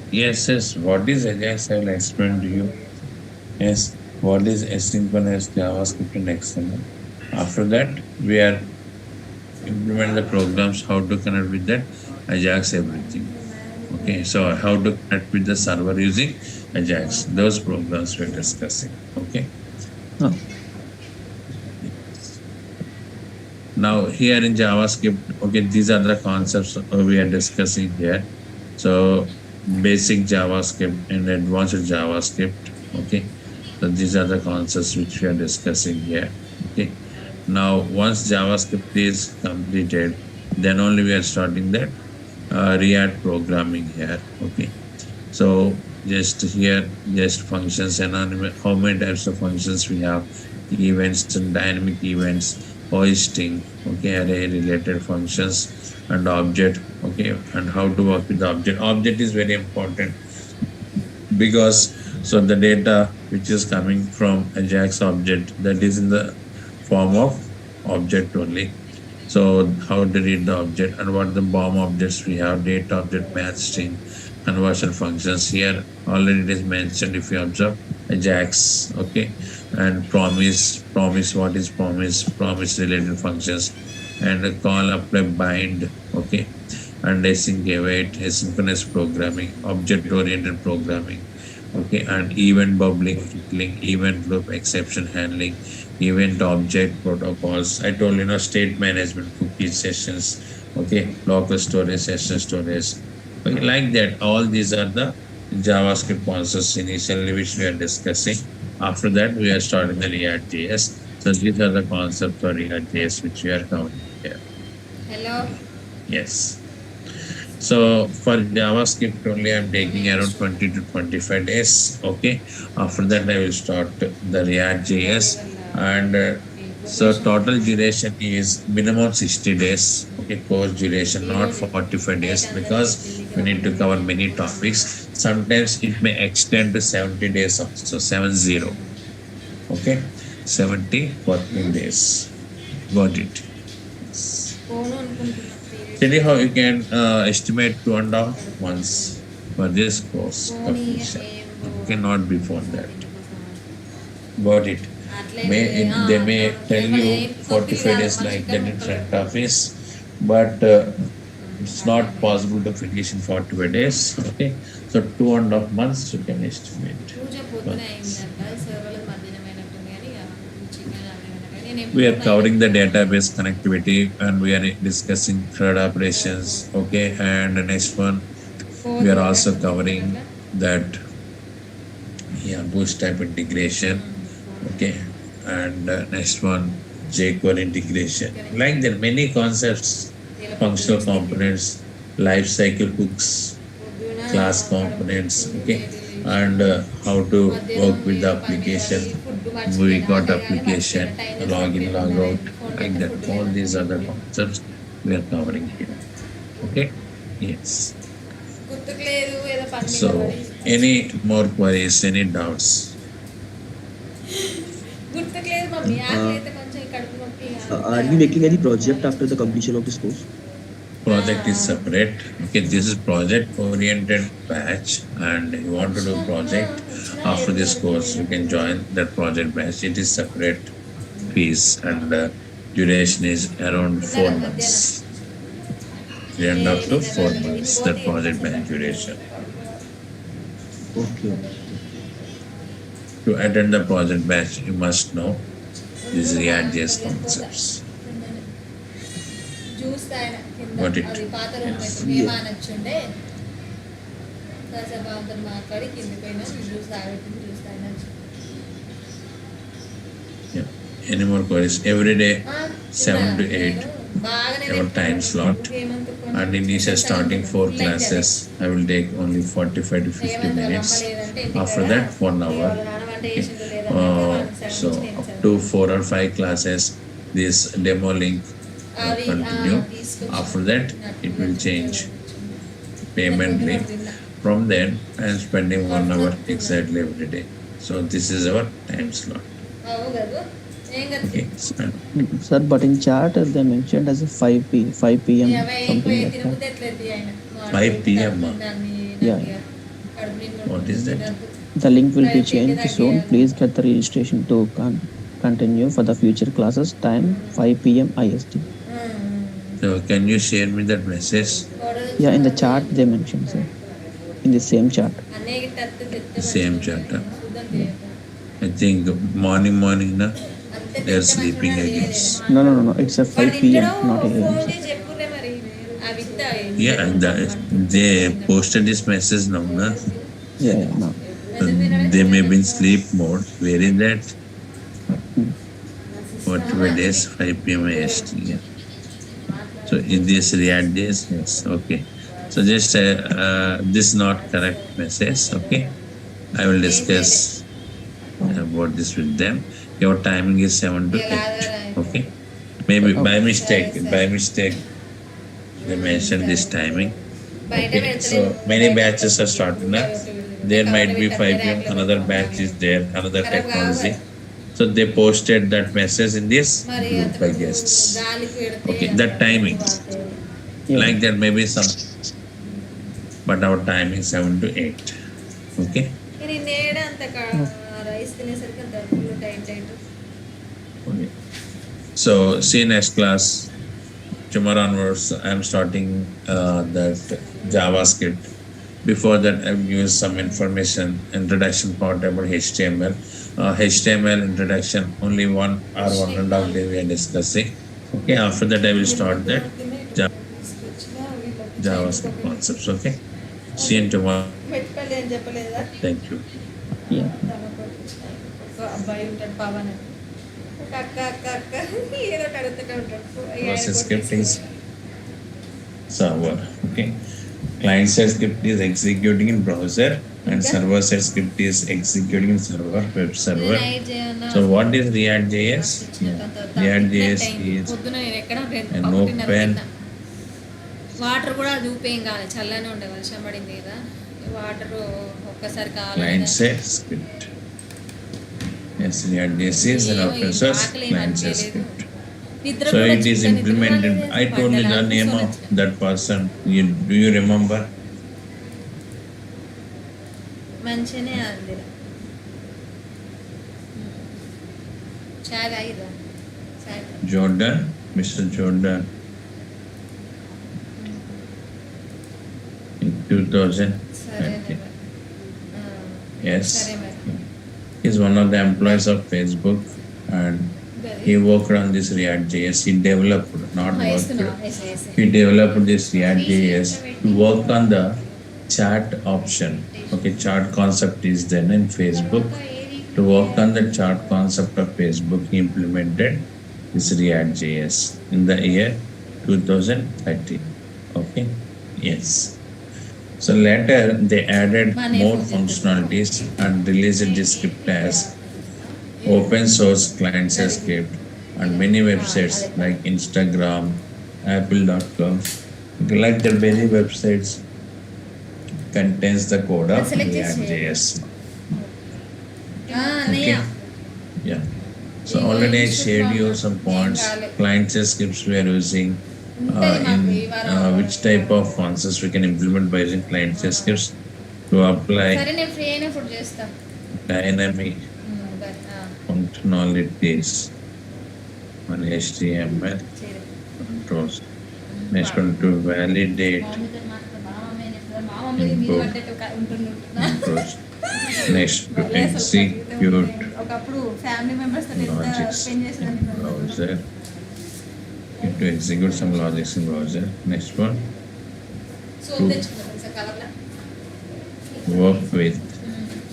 Yes. What is Ajax? I will explain to you. Yes. What is asynchronous JavaScript and XML? After that, we are implement the programs, how to connect with that Ajax, everything. Okay. So how to connect with the server using Ajax. Those programs we are discussing. Okay. oh, Now here in JavaScript, okay, these are the concepts we are discussing here. So basic JavaScript and advanced JavaScript. Okay. So these are the concepts which we are discussing here. Okay. Now once JavaScript is completed, then only we are starting that React programming here. Okay. So just here, just functions and how many types of functions we have, events and dynamic events, hoisting, okay, array related functions and object, okay, and how to work with the object. Object is very important because so the data which is coming from Ajax object, that is in the form of object only. So how to read the object and what the BOM objects we have, date object, match string, conversion functions. Here already it is mentioned if you observe Ajax, okay, and promise, what is promise related functions, and a call, apply, bind, okay, and async await, asynchronous programming, object oriented programming, Okay, and event public link, event loop, exception handling, event object protocols. I told state management, cookie sessions, okay, local storage, session storage. Okay, like that. All these are the JavaScript concepts initially which we are discussing. After that, we are starting the React JS. So these are the concepts for React JS which we are covering here. Hello. Yes. So for JavaScript only, I'm taking around 20 to 25 days. Okay. After that, I will start the React JS. And so total duration is minimum 60 days. Okay. Course duration, not 45 days, because we need to cover many topics. Sometimes it may extend to 70 days also, 70. Okay. 70 working days. Got it. Phone అనుకుంటున్నా. Tell how you can estimate 2.5 months for this course completion. Okay, not before that. Got it. They may tell you 45 days like that in front office, but it's not possible to finish in 45 days. Okay, so 2.5 months you can estimate. పూజ పొద్దున అయిందంట, sir వాళ్ళది మధ్యాహ్నం అయినట్టుంది కానీ chicken అవి నేను We are covering the database connectivity and we are discussing CRUD operations. Okay, and the next one we are also covering that bootstrap integration. Okay, and next one jQuery integration. Like there are many concepts, functional components, life cycle hooks, class components. Okay, and how to work with the application. We got application, login, logout, like that. All these other concepts we are covering here. Okay, yes. గుర్తుకు లేదు ఏదో పని So, any more queries, any doubts? గుర్తుకు లేదు mummy, ఆకలి అయితే కొంచెం కడుపు నొప్పి. Are we making any project after the completion of this course? Project is separate. Okay, this is project oriented batch, and you want to do project after this course, you can join that project batch. It is separate fees, and duration is around 4 months. 3.5 to 4 months, that project batch duration. Okay. To attend the project batch, you must know these React JS concepts. Juice తాగిన కింద, Got it. అది పాత room అయితే మేము అనొచ్చుండే. కాసేపు అంతా మాట్లాడి కిందకి పోయినా జ్యూస్ తాగబెట్టింది, జ్యూస్ తాగినా. Yeah. Any more queries? Every day, 7 to 8. Our time slot. And initial starting 4 classes, I will take only 45 to 50 minutes. After that, 1 hour. So up to 4 or 5 classes, this demo link will continue. After that, it will change payment link. From then, I am spending 1 hour exactly every day. So this is our time slot. అవు కదా, ఏం కదా. Okay. Sir, but in chat they mentioned as a 5 p.m. something like that. 5 p.m. Yeah. What is that? The link will be changed soon. Please get the registration to continue for the future classes. Time 5 p.m. IST. So can you share me that message? Yeah, in the chat they mentioned, sir. In the same chat. Same chat. I think morning na they are sleeping, I guess. No. It's a 5 p.m. not a AM. చెప్పురే మరి ఆ విత్త Yeah, and they posted this message now, na? Yeah, no. They may be in sleep mode. Where is that? What days? 5 p.m. IST. Yeah. So in this React days, yes, okay. So just this not correct message, okay? I will discuss about this with them. Your timing is 7 to 8, okay? Maybe by mistake, they mentioned this timing. Okay, so many batches are starting now. There might be 5 p.m. Another batch is there, another technology. So they posted that message in this group, I guess. Okay, that timing, Yeah. like that maybe some, but our timing 7 to 8. Okay. నేడ అంత rice తినేసరికి అంత full tight. Okay. So see you next class. Tomorrow onwards, I am starting that JavaScript Before that, I've given some information, introduction part about HTML. HTML introduction, only 1 or 1.5 day we are discussing. Okay, after that I will start that JavaScript concepts. Okay, see you tomorrow. Mettupalli అని చెప్పలేదా? Thank you. Yeah. ఒక అబ్బాయి ఉంటాడు పవన్ అని. ఒక అక్క అక్క అక్క ఏదో ఒకటి అడుగుతూనే ఉంటాడు. Process script is server. Okay, client side script is executing in browser, and Okay. server side script is executing in server, web server. So what is React JS? React JS is పొద్దున నేను ఎక్కడ an open water కూడా అది ఊపేం కాదు, చల్లనే ఉండే, వర్షం పడింది కదా, వాటర్ ఒక్కసారి client side script. Yes, React JS is an open source client side script. So it is implemented. I told you the name of that person. Do you remember? మంచిగానే అంది. చాయ్ తాగిరా? చాయ్ Jordan, Mr. Jordan. In 2000. సరే Yes. సరే మరి. He's one of the employees of Facebook, and he worked on this React JS. He developed, not worked. He developed this React JS to work on the chat option. Okay, chat concept is then in Facebook. To work on the chat concept of Facebook, he implemented this React JS in the year 2013. Okay, yes. So later they added more functionalities and released this script as open source client side script, and many websites like Instagram, Apple.com, like the many websites contains the code of React JS. Okay. Yeah. So already I shared you some points. Client side scripts we are using. In which type of functions we can implement by using client side scripts to apply సరే నేను free అయినప్పుడు చేస్తా. dynamic functionalities on HTML controls. Next one, to validate controls. Next, to execute ఒకప్పుడు family members తో logics spend in చేసేదాన్ని. browser. To execute some logics in browser. Next one, so తెచ్చుకున్నాను కలర్లా work with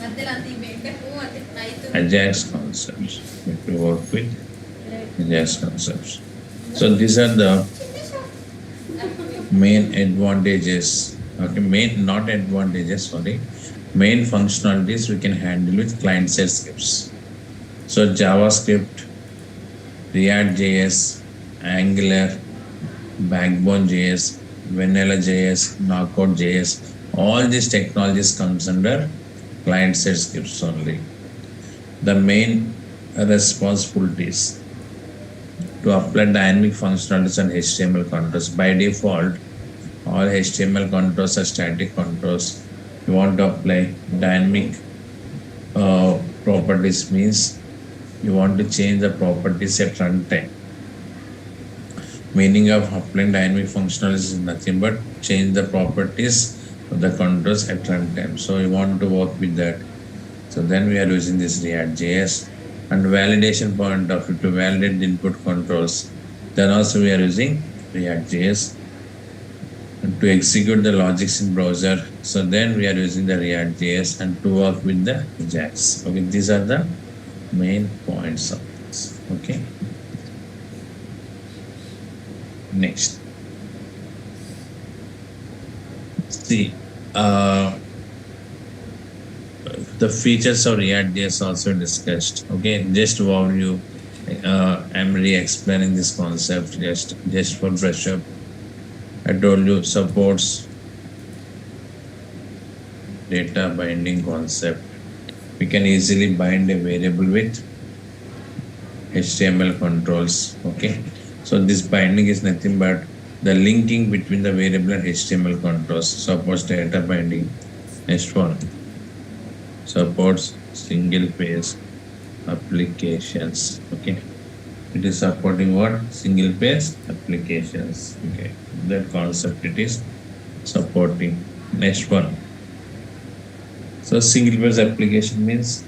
మధ్యలో అంత ఈ makeup అది night Ajax concepts. We have to work with Ajax concepts. So these are the main advantages. Okay, not advantages, sorry. Main functionalities we can handle with client side scripts. So JavaScript, React JS, Angular, Backbone JS, Vanilla JS, Knockout JS, all these technologies comes under client side scripts only. The main responsibilities to apply dynamic functionalities on HTML controls. By default, all HTML controls are static controls. You want to apply dynamic properties, means you want to change the properties at runtime. Meaning of applying dynamic functionalities is nothing but change the properties of the controls at runtime. So you want to work with that. So then we are using this React JS, and validation point of view to validate the input controls. Then also we are using React JS, and to execute the logics in browser. So then we are using the React JS, and to work with the Ajax. Okay, these are the main points of this. Okay. Next, see the features of React JS also discussed. Okay, just overview. I'm re-explaining this concept just for brush up. I told you supports data binding concept. We can easily bind a variable with HTML controls. Okay, so this binding is nothing but the linking between the variable and HTML controls. Supports data binding. Next one, supports single page applications. Okay, it is supporting what? Single page applications. Okay, that concept it is supporting. Next one, So single page application means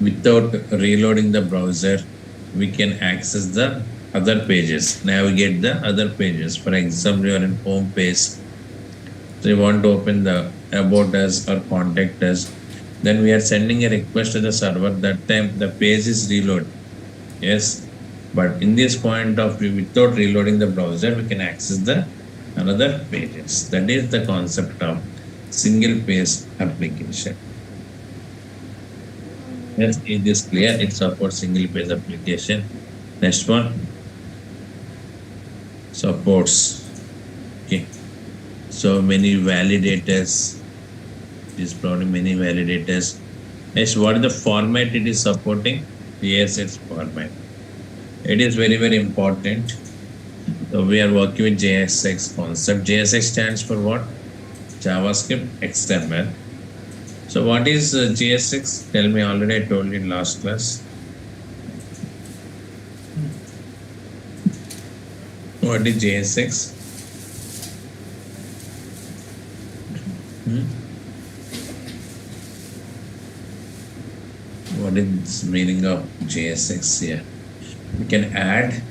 without reloading the browser, we can access the other pages, navigate the other pages. For example, you are in home page, so you want to open the about us or contact us, then we are sending a request to the server. That time the page is reload. Yes, but in this point of view, without reloading the browser, we can access the another pages. That is the concept of single page application. Yes, it is clear. It supports single page application. Next one, supports. Okay, so many validators. It is providing many validators. Next, what is the format it is supporting? JSX format. It is very, very important. So we are working with JSX concept. JSX stands for what? JavaScript XML. So what is JSX? Tell me, already I told you in last class. What is JSX? What is meaning of JSX here? We can add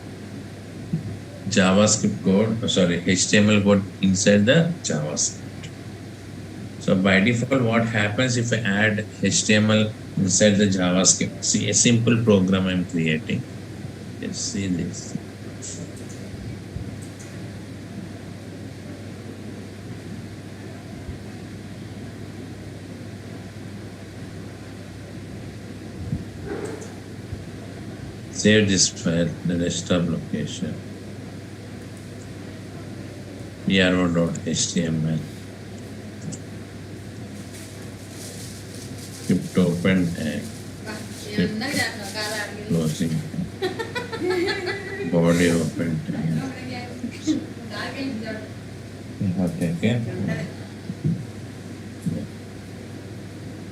JavaScript code, HTML code inside the JavaScript. So by default, what happens if I add HTML inside the JavaScript? See, a simple program I'm creating. Let's see this. Save this file, the desktop location. pro.html. Script open tag. Closing. Body open tag. Okay.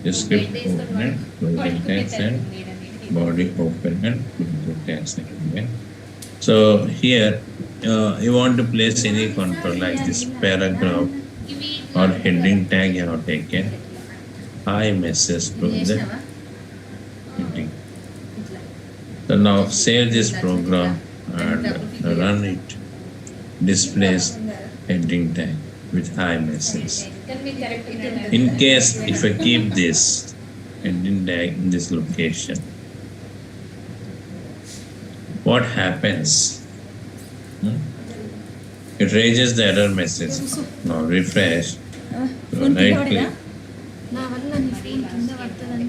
The script open, closing tags and body open and closing tags again. So here you want to place any control like this paragraph or heading tag you have taken. Hi message to the heading. So now save this program and run it. Displays heading tag with hi message. In case if I keep this heading tag in this location, what happens? It raises the error message. Now refresh. So right click.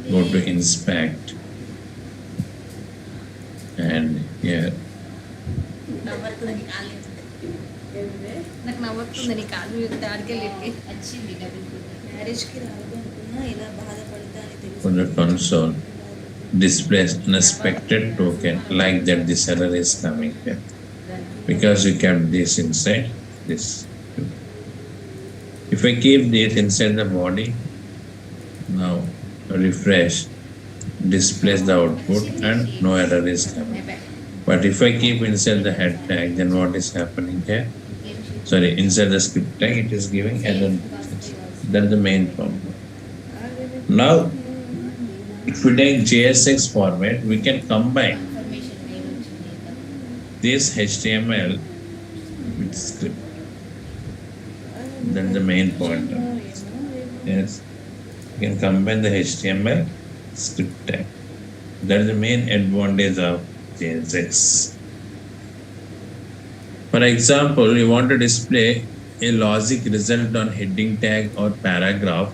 Go to inspect. And here. నాకు నవ్వుతుంది నీ కాలు దాడికెళ్ళి వచ్చింది double మ్యారేజ్కి రాదు అనుకున్నా ఇలా బాధపడతా అని తెలుసు. For the console, displays unexpected token like that. This error is coming here because you kept this inside this. If I keep this inside the body, now refresh, displays the output and no error is coming. But if I keep inside the head tag, then what is happening here? Sorry, inside the script tag, it is giving error. That's the main problem. Now, if we take JSX format, we can combine this HTML with script. That's the main point. Yes, you can combine the HTML script tag. That's the main advantage of JSX. For example, you want to display a logic result on heading tag or paragraph.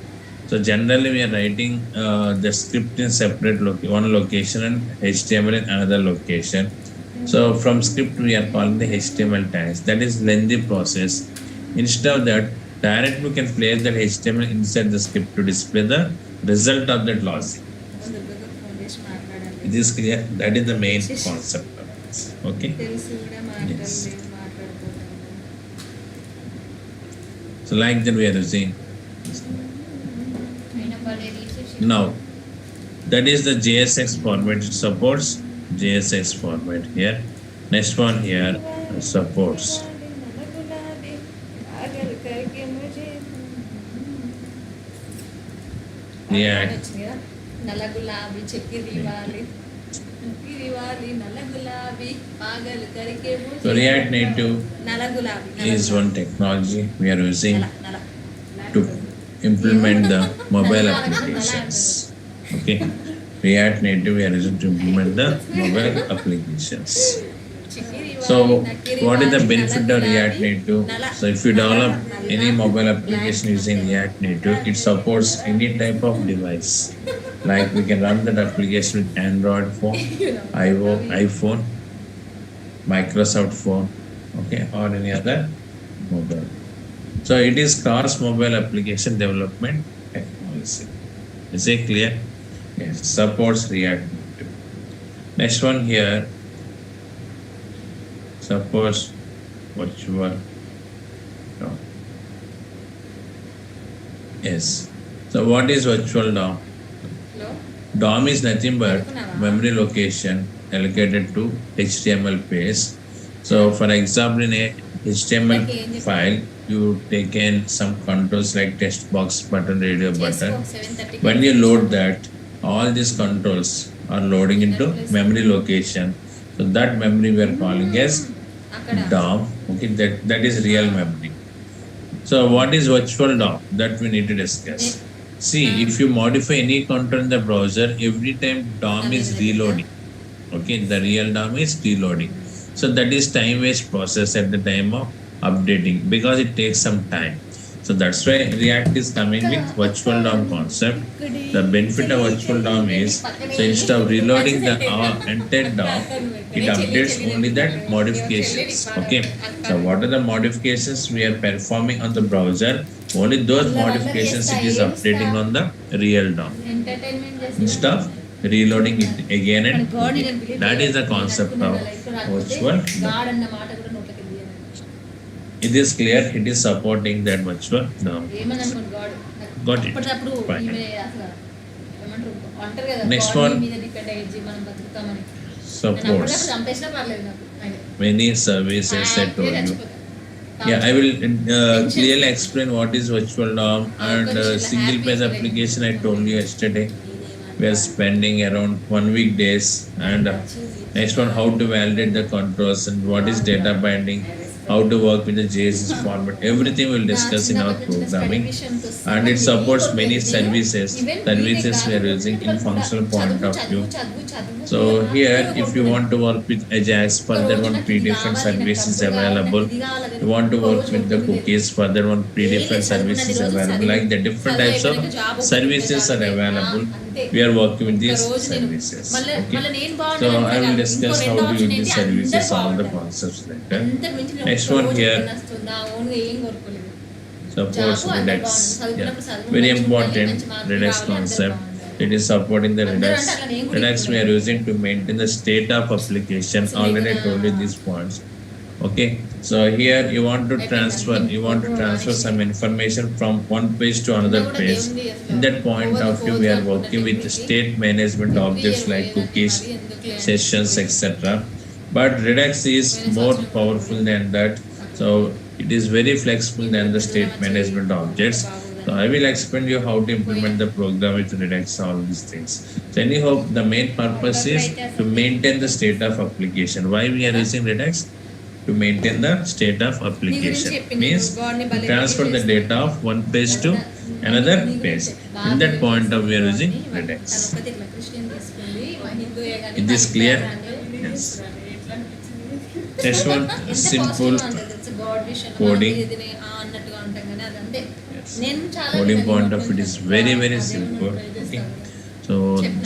So generally we are writing the script in separate one location and HTML in another location. So from script we are calling the HTML tags. That is lengthy process. Instead of that, directly we can place that HTML inside the script to display the result of that logic. It is clear. That is the main concept of this. Okay. Yes. So like that we are using. Now, that is the JSX format. It supports JSX format here. Next one here supports React. వచ్చింది కదా, నల్ల గులాబీ చక్కెర ఇవ్వాలి, నల్ల గులాబీ పాగలు కరికేమో. So React Native నల్ల గులాబీ is one technology we are using to implement the mobile applications. Okay, React Native we are using to implement the mobile applications. So what is the benefit of React Native? So if you develop any mobile application using React Native, it supports any type of device. Like we can run that application with Android phone, iPhone, Microsoft phone, okay, or any other mobile. So it is cross mobile application development technology. Is it clear? Yes, supports React Native. Next one here, supports virtual DOM. Yes. So what is virtual DOM? DOM is nothing but memory location allocated to HTML page. So for example, in a HTML file, you take in some controls like text box, button, radio button. When you load that, all these controls are loading into memory location. So that memory we are calling as DOM. Okay, that is real memory. So what is virtual DOM? That we need to discuss. See, if you modify any control in the browser, every time DOM is reloading. Okay, the real DOM is reloading. So that is time waste process at the time of updating because it takes some time. So that's why React is coming with virtual DOM concept. The benefit of virtual DOM is, so instead of reloading the entire DOM, it updates only that modifications. Okay, so what are the modifications we are performing on the browser? Only those modifications it is updating on the real DOM. Instead of reloading it again and again. That is the concept of virtual DOM. It is clear, it is supporting that virtual DOM. Got it. Fine. Next one, supports many services I told you. Yeah, I will clearly explain what is virtual DOM and single page application I told you yesterday. We are spending around 1 week days, and next one, how to validate the controls and what is data binding, how to work with the JSS format. Everything we'll discuss in our programming, and it supports many services we are using in functional point of view. So here, if you want to work with Ajax, further one pre-defined service is available. You want to work with the cookies, further one pre-defined service is available. Like the different types of services are available. We are working with these services. Okay. So I will discuss how to use these services, all the concepts later. Next one here, supports Redux. Yeah. Very important Redux concept. It is supporting the Redux. Redux we are using to maintain the state of application. Already I told you these points. Okay. So here you want to transfer some information from one page to another page. In that point of view, we are working with state management objects like cookies, sessions, etc. But Redux is more powerful than that. So it is very flexible than the state management objects. So I will explain you how to implement the program with Redux, all these things. So anyhow, the main purpose is to maintain the state of application. Why we are using Redux? To maintain the state of application. Means transfer the data of one page to another page. In that point of we are using Redux. Is this clear? Yes. Next one, simple coding. Yes. Coding point of it is very, very simple. Okay. So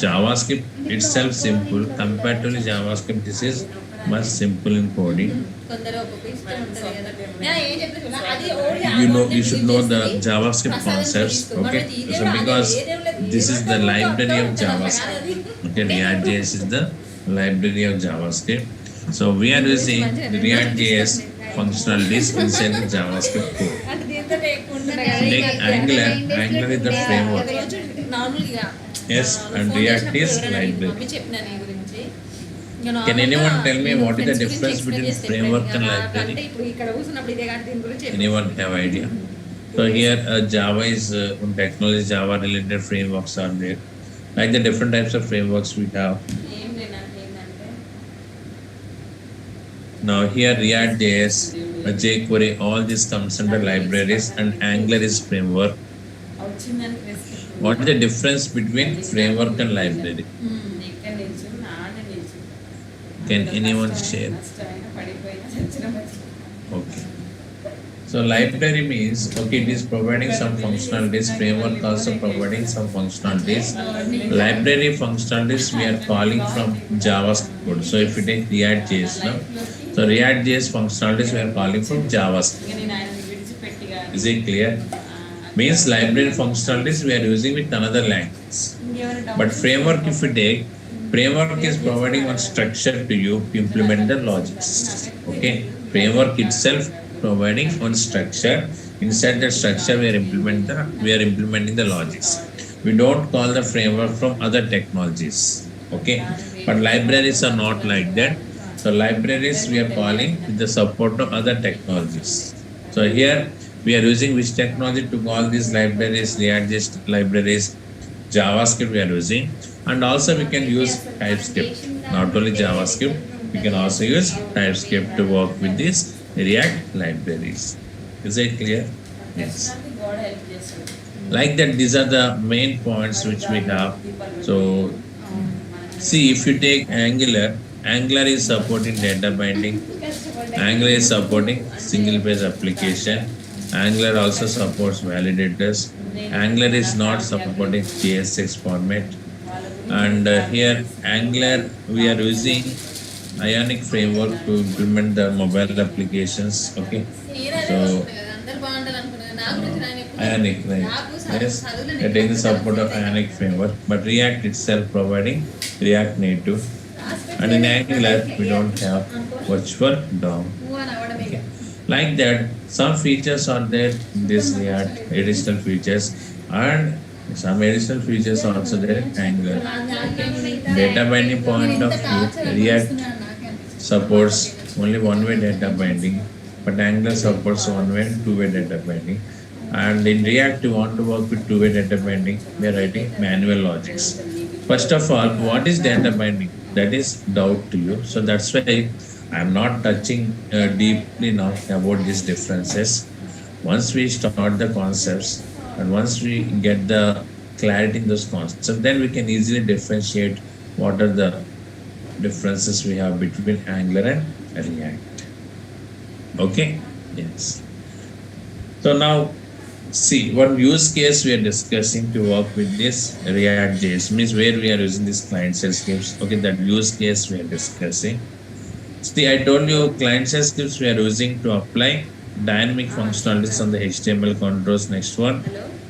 JavaScript itself simple. Comparatively JavaScript, this is much simple in coding. You should know the JavaScript concepts. Okay. So because this is the library of JavaScript. Okay, React.js is the library of JavaScript. So we are using the React.js functionalities inside the JavaScript code. Take Angular is the framework. Yes, and React is library. Can anyone tell me what is the difference between framework and library? Anyone have idea? So here Java is technology, Java related frameworks are there. Like the different types of frameworks we have. ఏం లేనంటే Now here React JS, jQuery, all this comes under libraries, and Angular is framework. వచ్చిందని risk What is the difference between framework and library? ఎక్కడ నిల్చుని ఆడ నిల్చుని Can anyone share? నష్టమైనా పడిపోయినా చచ్చిన Okay. So library means, okay, it is providing some functionalities. Framework also providing some functionalities. Library functionalities we are calling from JavaScript code. So if you take React JS now, so React JS functionalities we are calling from JavaScript. నేను ఆయన విడిచిపెట్టి కానీ Is it clear? Means library functionalities we are using with another language. But framework, if you take, framework is providing one structure to you to implement the logics. Okay, framework itself providing one structure. Inside that structure we are implementing the logics. We don't call the framework from other technologies. Okay, but libraries are not like that. So libraries we are calling with the support of other technologies. So here we are using which technology to call these libraries? React.js libraries, JavaScript we are using, and also we can use TypeScript. Not only JavaScript, we can also use TypeScript to work with these React libraries. Is it clear? Yes. గోడ help చేస్తాడు Like that, these are the main points which we have. So see, if you take Angular is supporting data binding. Angular is supporting single page application. Angular also supports validators. Angular is not supporting JSX format. And here Angular we are using Ionic framework to implement the mobile applications. Okay, so అందరు బాగుంటారు అనుకున్నాను నా గురించి నేను ఎప్పుడు Ionic, right? Yes, it is the support of Ionic framework, but React itself providing React Native, and in Angular we don't have virtual DOM. నువ్వు అని అవడమే Like that, some features are there in this React, additional features, and some additional features are also there in Angular. Data binding point of view, React supports only one-way data binding, but Angular supports one-way and two-way data binding. And in React, you want to work with two-way data binding, we are writing manual logics. First of all, what is data binding? That is doubt to you. So that's why I'm not touching deeply now about these differences. Once we start the concepts and once we get the clarity in those concepts, then we can easily differentiate what are the differences we have between Angular and React. Okay? Yes. So now see, one use case we are discussing to work with this React JS means where we are using this client-side scripts. Okay, that use case we are discussing. See, I told you client-side scripts we are using to apply dynamic functionalities on the HTML controls. Next one,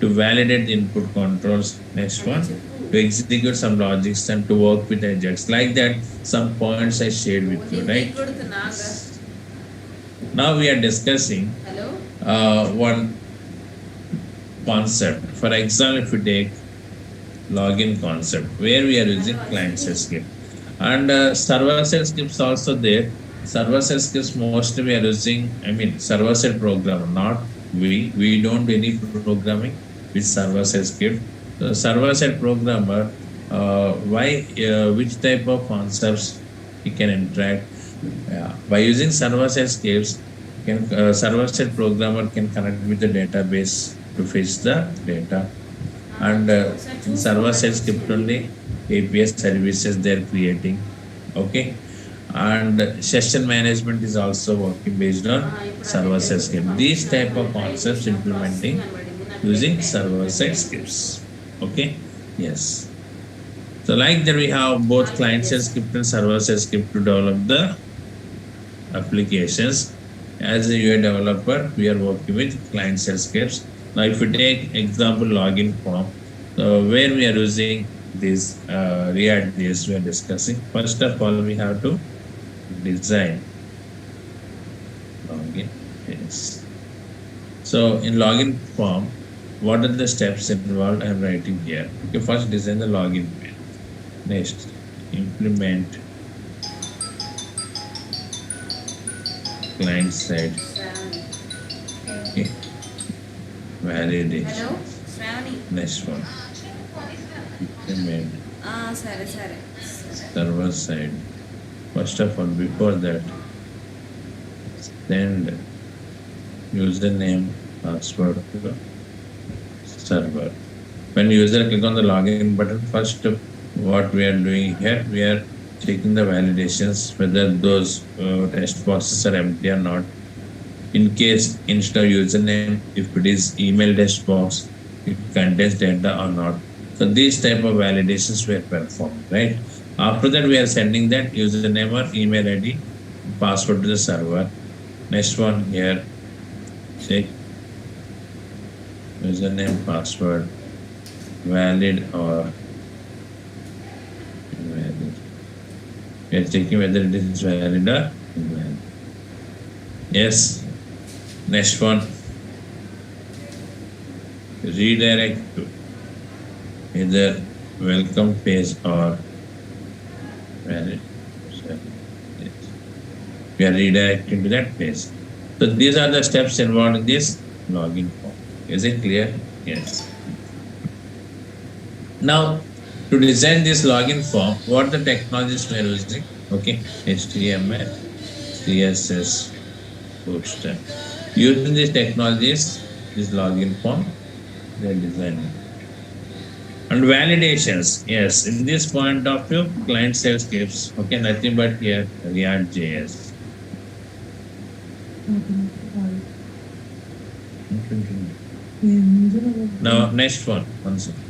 to validate the input controls. Next one, to execute some logics and to work with Ajax. Like that, some points I shared with you, right? కొడుతున్నాగా Now we are discussing hello one concept. For example, if we take login concept, where we are using client-side script, and server-side scripts also there. Server-side scripts mostly we are using, server-side programmer, not we don't do any programming with server-side script. So server-side programmer, which type of concepts he can interact? By using server-side scripts, server-side programmer can connect with the database to fetch the data, and in server-side script only API services they are creating. Okay, and session management is also working based on server-side script. These type of concepts implementing using server-side scripts. Okay, yes. So like that we have both client-side script and server-side script to develop the applications. As a UI developer, we are working with client-side scripts. Now if we take example login form, where we are using this React JS we are discussing. First of all, we have to design login. Yes. So in login form, what are the steps involved? I am writing here. Okay, first design the login page. Next, implement client side. Okay. validation. Hello Shravani. Next one. Made సరే సరే. server side. First of all, before that, send username, password to the server. When user click on the login button, first what we are doing here, we are checking the validations whether those test boxes are empty or not. In case instead of username, if it is email test box, it contains data or not. So these type of validations were performed, right? After that, we are sending that username or email ID, password to the server. Next one here, check username, password, valid or invalid. We are checking whether it is valid or invalid. Yes. Next one, redirect to either welcome page or valid. Yes. We are redirecting to that page. So these are the steps involved in this login form. Is it clear? Yes. Now, to design this login form, what the technologies we are using? Okay, HTML, CSS, Bootstrap. Using these technologies, this login form, they are designing. And validations, yes, in this point of view, client side scripts, okay, nothing but here, React.js. Now, next one second.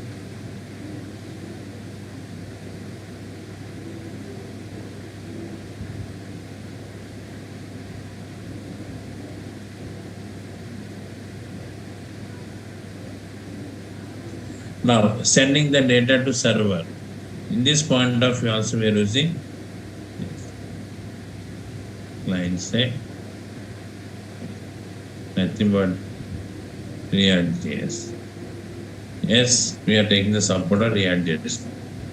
Now, sending the data to server. In this point of view, also we are using client side, nothing but React.js. Yes, we are taking the support of React.js.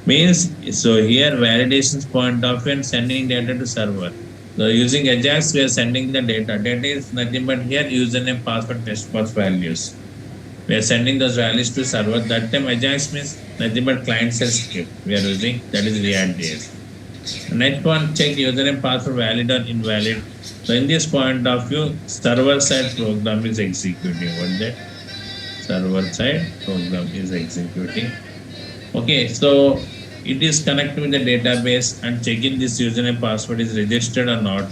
Means, so here validations point of view and sending data to server. So using Ajax, we are sending the data. Data is nothing but here username, password, test box values. We are sending those values to server. That time Ajax means nothing but client side script we are using, that is React.js. Next one, check username, password valid or invalid. So in this point of view, server side program is executing. What that? Server side program is executing. Okay, so it is connected with the database and checking this username password is registered or not.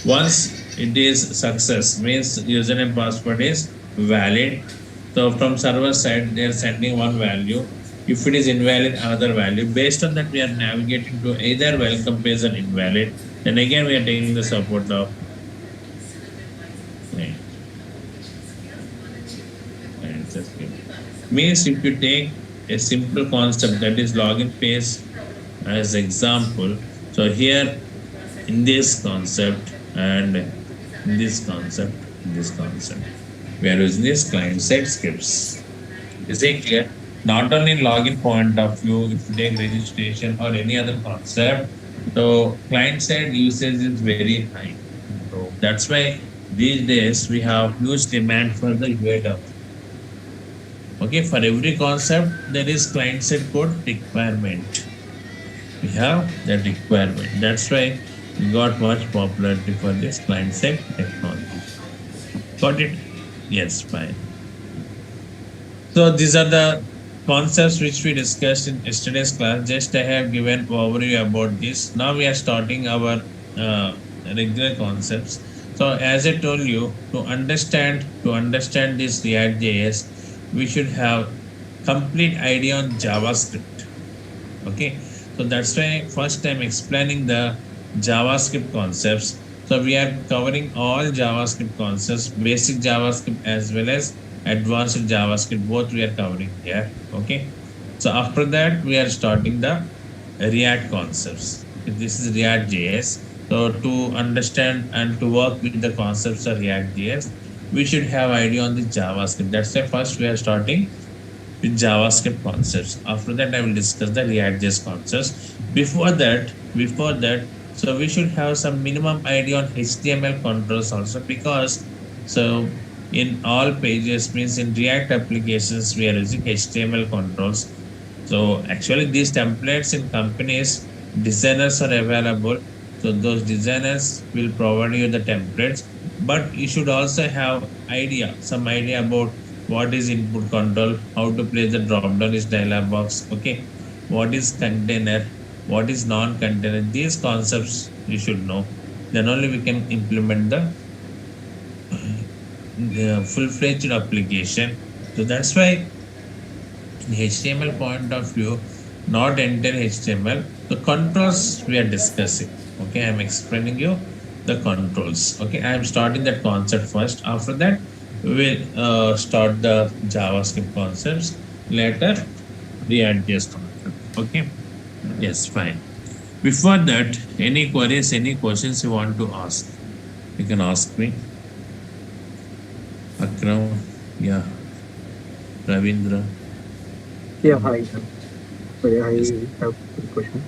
Once it is success, means username password is valid. So from server side, they are sending one value. If it is invalid, another value. Based on that, we are navigating to either welcome page or invalid. Then again, we are taking the support of means if you take a simple concept, that is login page as example. So here in this concept and in this concept, we are using this client side scripts. Is it clear? Not only in login point of view, if you take registration or any other concept, so client side usage is very high. So that's why these days we have huge demand for the UI development. Okay, for every concept, there is client side code requirement. We have that requirement. That's why we got much popularity for this client side technology. Got it? Yes, fine. So these are the concepts which we discussed in yesterday's class. Just I have given overview about this. Now we are starting our regular concepts. So as I told you, to understand this React.js, we should have complete idea on JavaScript. Okay, so that's why first I'm explaining the JavaScript concepts. So we are covering all JavaScript concepts, basic JavaScript as well as advanced JavaScript, both we are covering here. Okay, so after that we are starting the React concepts. This is React.js. So to understand and to work with the concepts of React.js, we should have idea on the JavaScript. That's why first we are starting with JavaScript concepts. After that, I will discuss the React.js concepts. Before that, so we should have some minimum idea on HTML controls also, because so In all pages means in React applications, we are using HTML controls. So actually these templates in companies, designers are available. So those designers will provide you the templates, but you should also have some idea about what is input control, how to place the drop down is dialog box. Okay. What is container? What is non-container? These concepts you should know. Then only we can implement the full-fledged application. So that's why in HTML point of view, not entire HTML, the controls we are discussing. Okay, I'm explaining you the controls. Okay, I'm starting that concept first. After that, we will start the JavaScript concepts. Later, React.js concept. Okay, yes, fine. Before that, any queries, any questions you want to ask, you can ask me. Akram, yeah, Ravindra. Yeah, hi. Sorry, I Yes. have a question.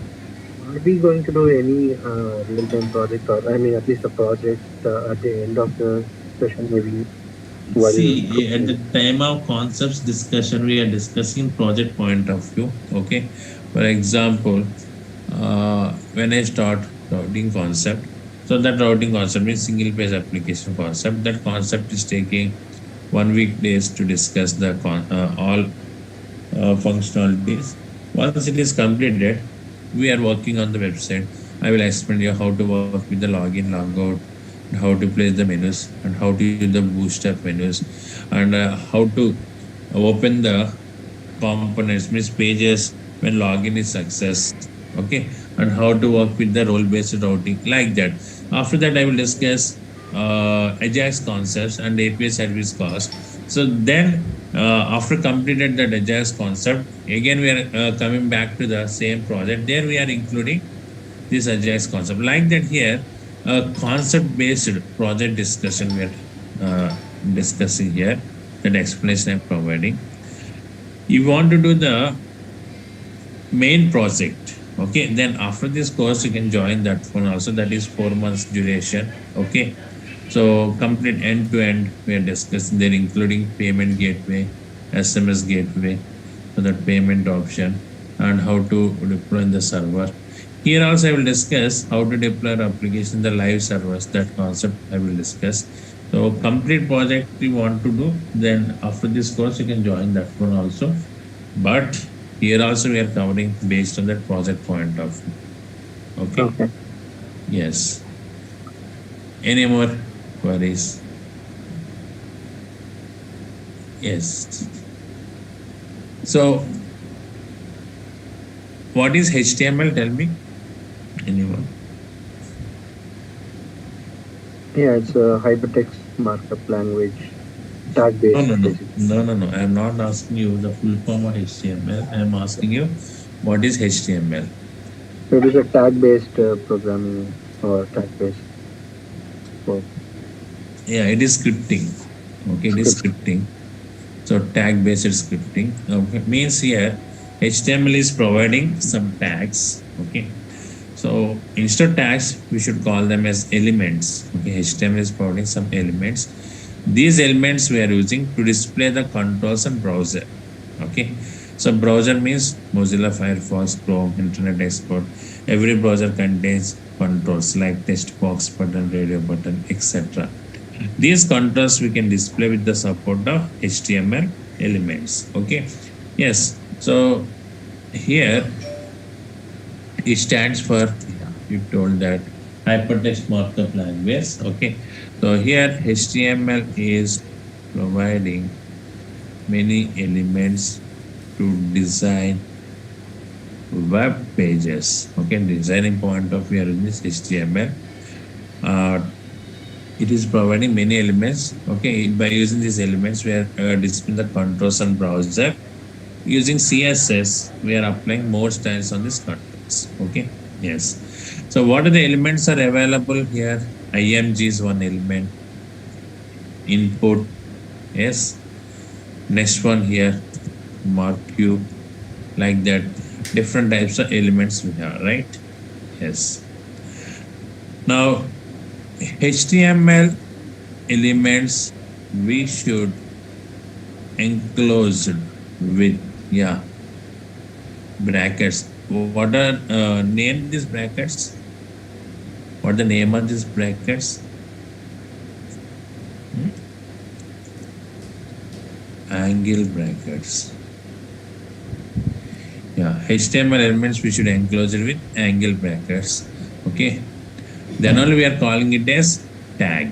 Are we going to do any real-time project, or I mean, at least a project at the end of the session, maybe while See, at the cooking? time of concepts discussion, we are discussing project point of view. Okay. For example, when I start routing concept, so that routing concept means single page application concept. That concept is taking 1 week days to discuss the all functionalities. Once it is completed, we are working on the website. I will explain you how to work with the login, logout, and how to place the menus, and how to use the bootstrap menus, and how to open the components, means pages when login is success. Okay, and how to work with the role-based routing like that. After that, I will discuss Ajax concepts and API service cost. So then, after completed that Ajax concept, again we are coming back to the same project. There we are including this Ajax concept. Like that here, concept-based project discussion we are discussing here. That explanation I'm providing. You want to do the main project. Okay, then after this course, you can join that one also. That is 4 months duration. Okay, so complete end to end, we are discussing there, including payment gateway, SMS gateway, so that payment option, and how to deploy in the server. Here also I will discuss how to deploy the application in the live servers. That concept I will discuss. So complete project you want to do, then after this course you can join that one also. But here also we are covering based on that project point of view. Okay. Okay. Yes. Any more queries? Yes. So, what is HTML? Tell me. Anyone? Yeah, it's a hypertext markup language, No, tag-based, no, no, basically. no, no, no. I am not asking you the full form of HTML. I am asking you what is HTML. So it is a tag-based programming or tag-based work. Yeah, it is scripting. Okay, it is Script. scripting. So tag-based scripting. Okay, means here HTML is providing some tags. Okay, so instead of tags, we should call them as elements. Okay, HTML is providing some elements. These elements we are using to display the controls on browser. Okay, so browser means Mozilla Firefox, Chrome, Internet Explorer. Every browser contains controls like text box button, radio button, etc. These controls we can display with the support of HTML elements. Okay, yes. So here it stands for, you told that, hypertext markup language. Okay, so here HTML is providing many elements to design web pages. Okay, designing point of view is HTML. It is providing many elements. Okay, by using these elements, we are displaying the controls on browser. Using CSS, we are applying more styles on these controls. Okay, yes. So what are the elements are available here? IMG is one element. Input, yes. Next one here, mark Q, like that. Different types of elements we have, right? Yes. Now, HTML elements we should enclose with, yeah, brackets. What are name these brackets? What the name of these brackets? Hmm? Angle brackets. Yeah, HTML elements we should enclose it with angle brackets. Okay, then only we are calling it as tag.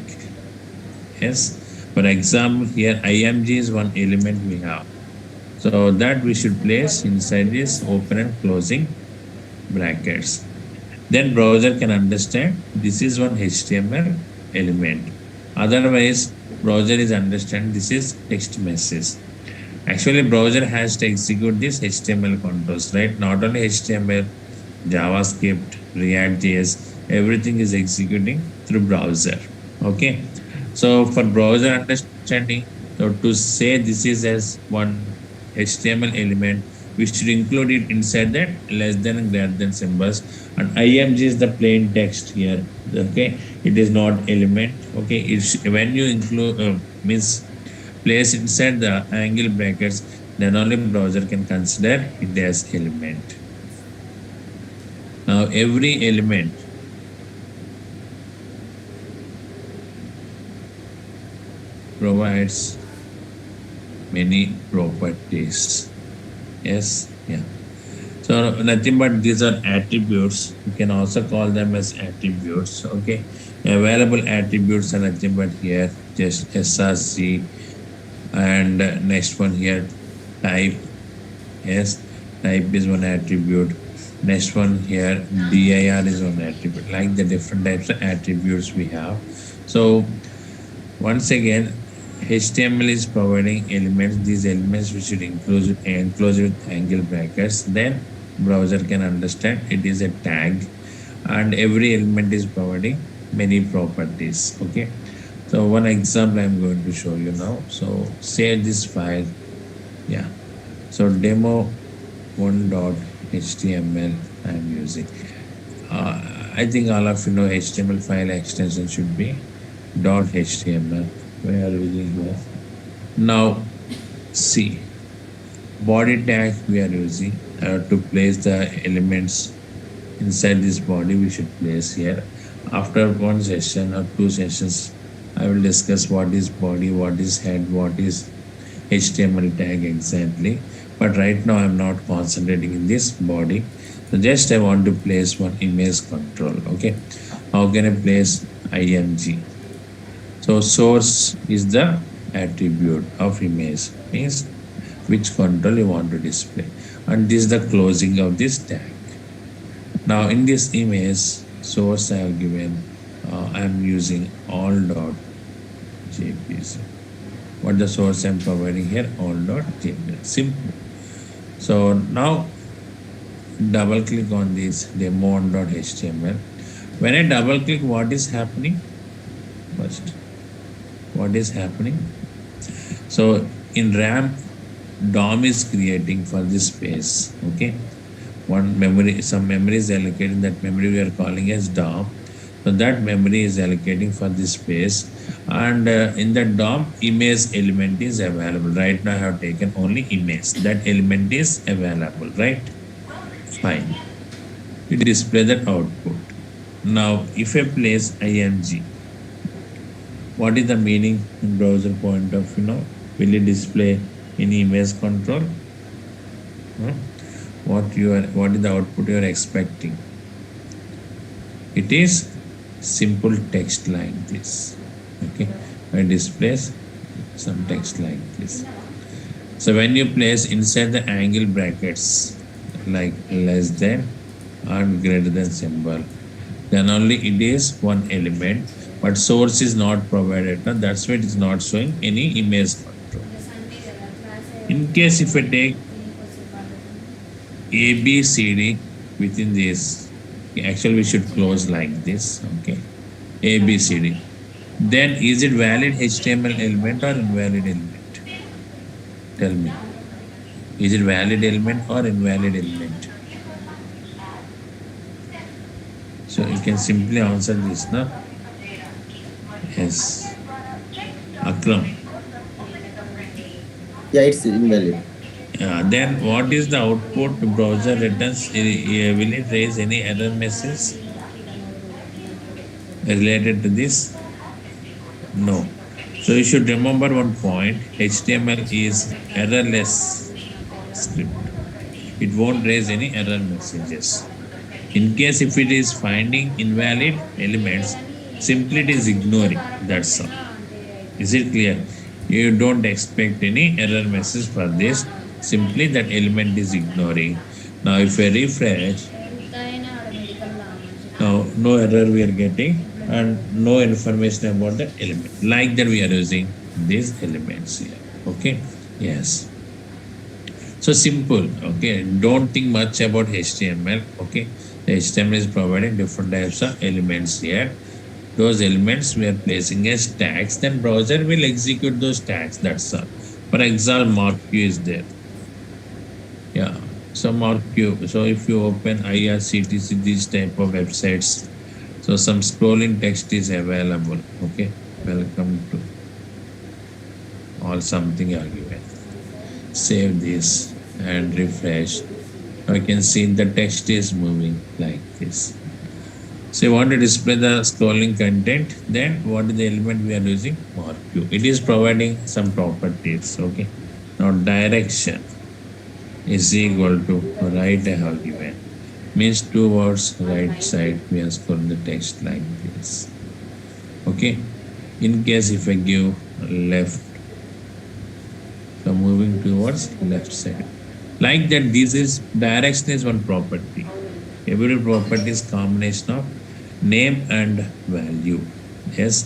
Yes, for example, here img is one element we have. So that we should place inside this open and closing brackets. Then browser can understand this is one HTML element. Otherwise, browser is understand this is text message. Actually, browser has to execute this HTML controls, right? Not only HTML, JavaScript, React.js, everything is executing through browser. Okay. So for browser understanding, so to say this is as one HTML element, we should include it inside that less than and greater than symbols. And img is the plain text here. Okay, it is not element. Okay, it's when you include means place inside the angle brackets, then only browser can consider it as element. Now every element provides many properties. Yes, yeah. So nothing but these are attributes. You can also call them as attributes. Okay, available attributes are nothing but here just src, and next one here type. Yes, type is one attribute. Next one here dir is one attribute. Like the different types of attributes we have. So once again, HTML is providing elements. These elements we should enclose with angle brackets. Then browser can understand it is a tag, and every element is providing many properties. Okay. So one example I'm going to show you now. So save this file. Yeah. So demo 1.html I'm using. I think all of you know HTML file extension should be .html. Where are we using here? Now see, body tag we are using to place the elements inside this body. We should place here. After one session or two sessions, I will discuss what is body, what is head, what is HTML tag exactly. But right now I'm not concentrating in this body. So just I want to place one image control. Okay, how can I place img? So source is the attribute of image, means which control you want to display, and this is the closing of this tag. Now in this image source I have given, I am using all.jpg. What the source I am providing here? All.jpg. Simple. So now double click on this demo1.html. When I double click, what is happening? First, what is happening? So in RAM, DOM is creating for this space. Okay, one memory, some memory is allocated. That memory we are calling as DOM. So that memory is allocating for this space, and in the DOM image element is available. Right now I have taken only image. That element is available, right? Fine. You display that output. Now if I place img, what is the meaning in browser point of view? Will it display any image control? What is the output you are expecting? It is simple text like this. Okay, I displays some text like this. So when you place inside the angle brackets like less than and greater than symbol, then only it is one element, but source is not provided. Now that's why it is not showing any image control. In case if I take ABCD within this, actually we should close like this. Okay, ABCD. Then is it valid HTML element or invalid element? Tell me. Is it valid element or invalid element? So you can simply answer this now. Yes. Akram. Yeah, it's invalid. Then what is the output browser returns? Will it raise any error message related to this? No. So you should remember one point. HTML is errorless script. It won't raise any error messages. In case if it is finding invalid elements, simply it is ignoring. That's all. Is it clear? You don't expect any error message for this. Simply that element is ignoring. Now if I refresh, now no error we are getting and no information about that element. Like that we are using these elements here. Okay. Yes. So simple. Okay. Don't think much about HTML. Okay. The HTML is providing different types of elements here. Those elements we are placing as tags, then browser will execute those tags. That's all. For example, mark Q is there. Yeah. So mark Q. So if you open IRCTC, these type of websites, so some scrolling text is available. Okay. Welcome to all something are given. Save this and refresh. I can see the text is moving like this. So you want to display the scrolling content, then what is the element we are using? Mark Q. It is providing some properties. Okay. Now direction is equal to right I have given. Means towards right side we are scrolling the text like this. Okay. In case if I give left, so moving towards left side. Like that, this is direction is one property. Every property is combination of name and value. Yes,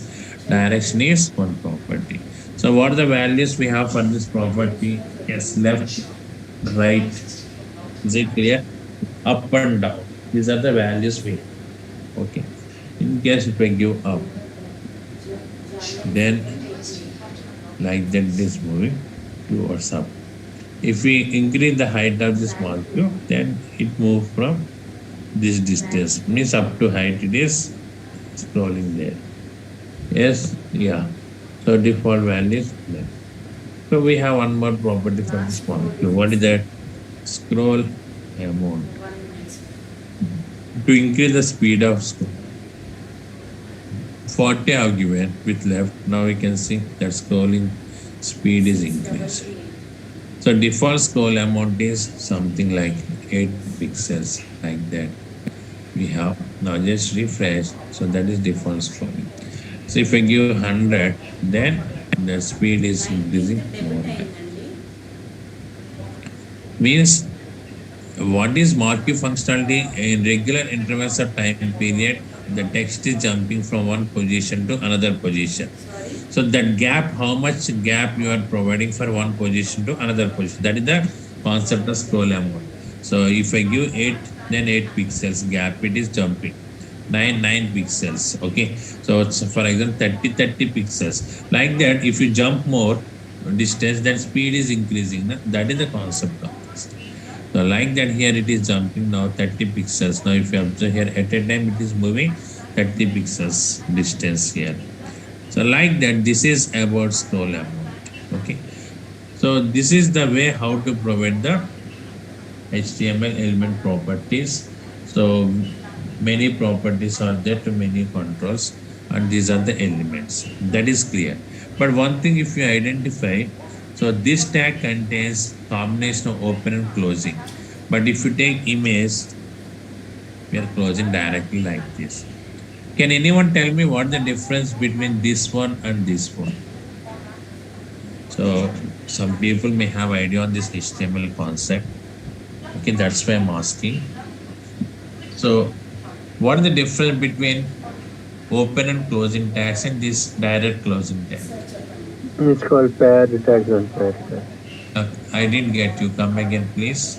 direction is one property. So what are the values we have for this property? Yes, left, right. Is it clear? Up and down. These are the values we have. Okay. In case if I give up, then like that it is moving towards up. If we increase the height of this molecule, then it moves from this distance. Means up to height it is scrolling there. Yes, yeah. So default value is there. So we have one more property for this molecule. What is that? Scroll amount. To increase the speed of scroll. 40 I have given with left. Now we can see that scrolling speed is increased. So default scroll amount is something like 8 pixels like that. We have now just refresh. So that is default scrolling. So if I give 100, then the speed is increasing more. Means what is marquee functionality? In regular intervals of time period, the text is jumping from one position to another position. So that gap, how much gap you are providing for one position to another position. That is the concept of scroll amount. So if I give 8, then 8 pixels gap, it is jumping. 9 pixels. Okay. So it's for example 30 pixels. Like that, if you jump more distance, then speed is increasing. That is the concept of this. So like that here it is jumping now 30 pixels. Now if you observe here at a time it is moving 30 pixels distance here. So like that, this is about scroll amount. Okay. So this is the way how to provide the HTML element properties. So many properties are there to many controls, and these are the elements. That is clear. But one thing if you identify, so this tag contains combination of open and closing. But if you take image, we are closing directly like this. Can anyone tell me what the difference between this one and this one? So some people may have idea on this HTML concept. Okay, that's why I'm asking. So what is the difference between open and closing tags and this direct closing tag? It's called paired tags and paired tags. I didn't get you. Come again, please.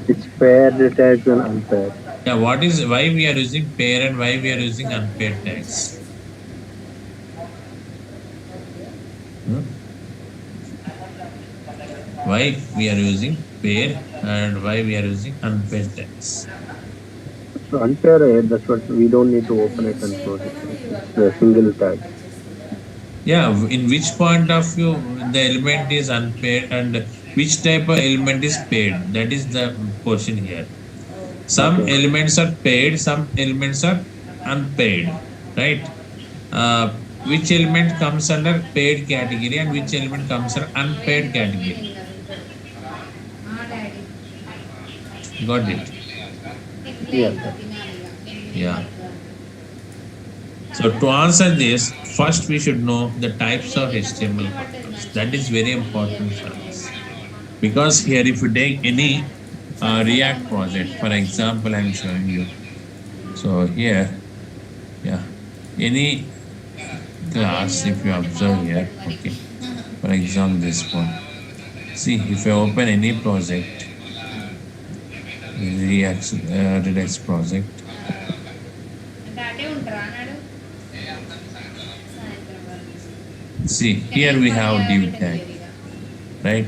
It's paired tags and unpaired. Yeah, what is why we are using pair and why we are using unpaired tags? Why we are using pair and why we are using unpaired tags? So unpaired, that's what we don't need to open it and close it. It's a single tag. Yeah, in which point of view the element is unpaid and which type of element is paid, that is the question here. Some Okay. elements are paid, some elements are unpaid, right? uh, which element comes under paid category and which element comes under unpaid category? Got it? Yes, sir. Yeah. So to answer this, first we should know the types of HTML controls. That is very important for us. Because here, if you take any React project, for example, I'm showing you. So here, yeah, any class, if you observe here, okay, for example, this one. See, if I open any project, React, Redux project, see, here we have div tag, right?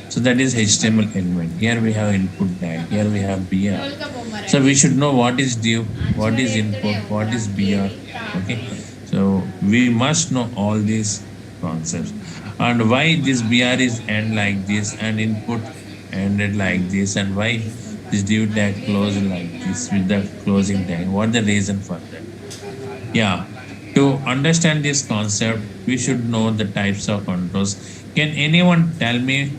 So that is HTML element. Here we have input tag. Here we have BR. So we should know what is div, what is input, what is BR. Okay. So we must know all these concepts and why this BR is end like this and input ended like this and why this div tag closed like this with the closing tag. What the reason for that? Yeah. To understand this concept, we should know the types of controls. Can anyone tell me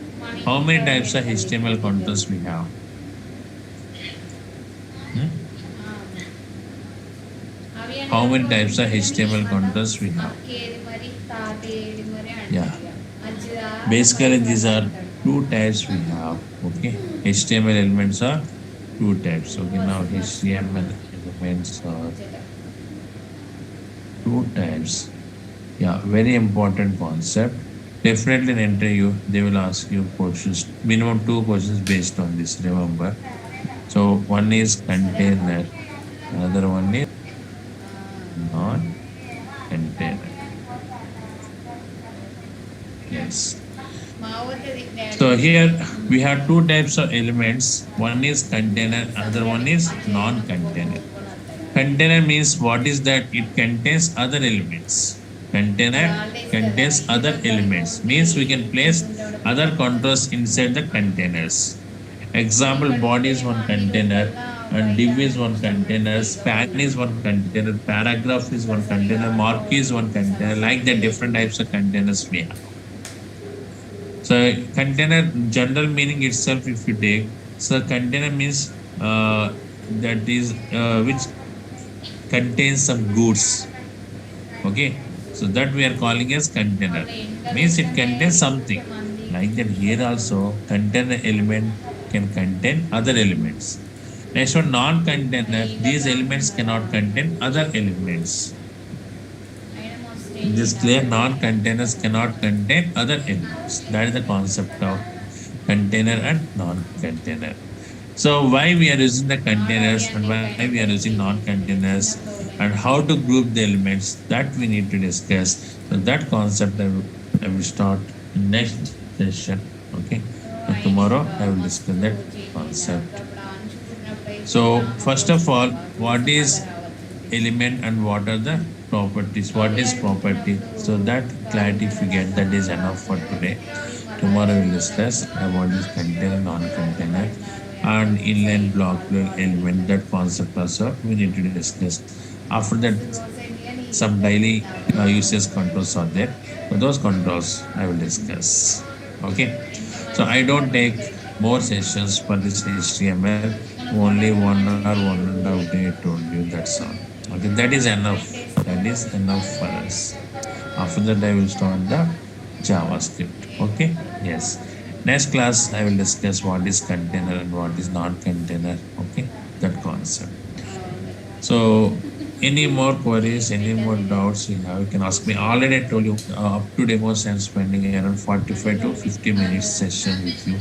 how many types of HTML controls we have? Hmm? How many types of HTML controls we have? Yeah. Basically, these are two types we have. Okay. HTML elements are two types. Okay. Now HTML elements are two types. Yeah. Very important concept. Definitely in interview, they will ask you questions, minimum two questions based on this, remember. So one is container, another one is non-container. Yes. So here we have two types of elements. One is container, another one is non-container. Container means what is that? It contains other elements. Container contains other elements, means we can place other controls inside the containers. Example, body is one container and div is one container, span is one container, paragraph is one container, marquee is one container, like the different types of containers we have. So container general meaning itself, if you take, so container means that is which contains some goods. Okay, so that we are calling as container, means it contains something. Like that here also container element can contain other elements. Next one, non-container, these elements cannot contain other elements. This clear, non-containers cannot contain other elements. That is the concept of container and non-container. So why we are using the containers and why we are using non-containers and how to group the elements, that we need to discuss. So that concept I will start in next session. Okay. And tomorrow I will discuss that concept. So first of all, what is element and what are the properties? What is property? So that clarity, if you get, that is enough for today. Tomorrow we will discuss about this container, non-container and inline block element. That concept also we need to discuss. After that, some daily usage controls are there. So those controls I will discuss. Okay. So I don't take more sessions for this HTML. Only 1 hour, 1.5 day I told you, that's all. Okay, that is enough. That is enough for us. After that, I will start the JavaScript. Okay. Yes. Next class, I will discuss what is container and what is non-container. Okay, that concept. So, any more queries, any more doubts you have, you can ask me. Already I told you up to demos I'm spending around 45 to 50 minutes session with you.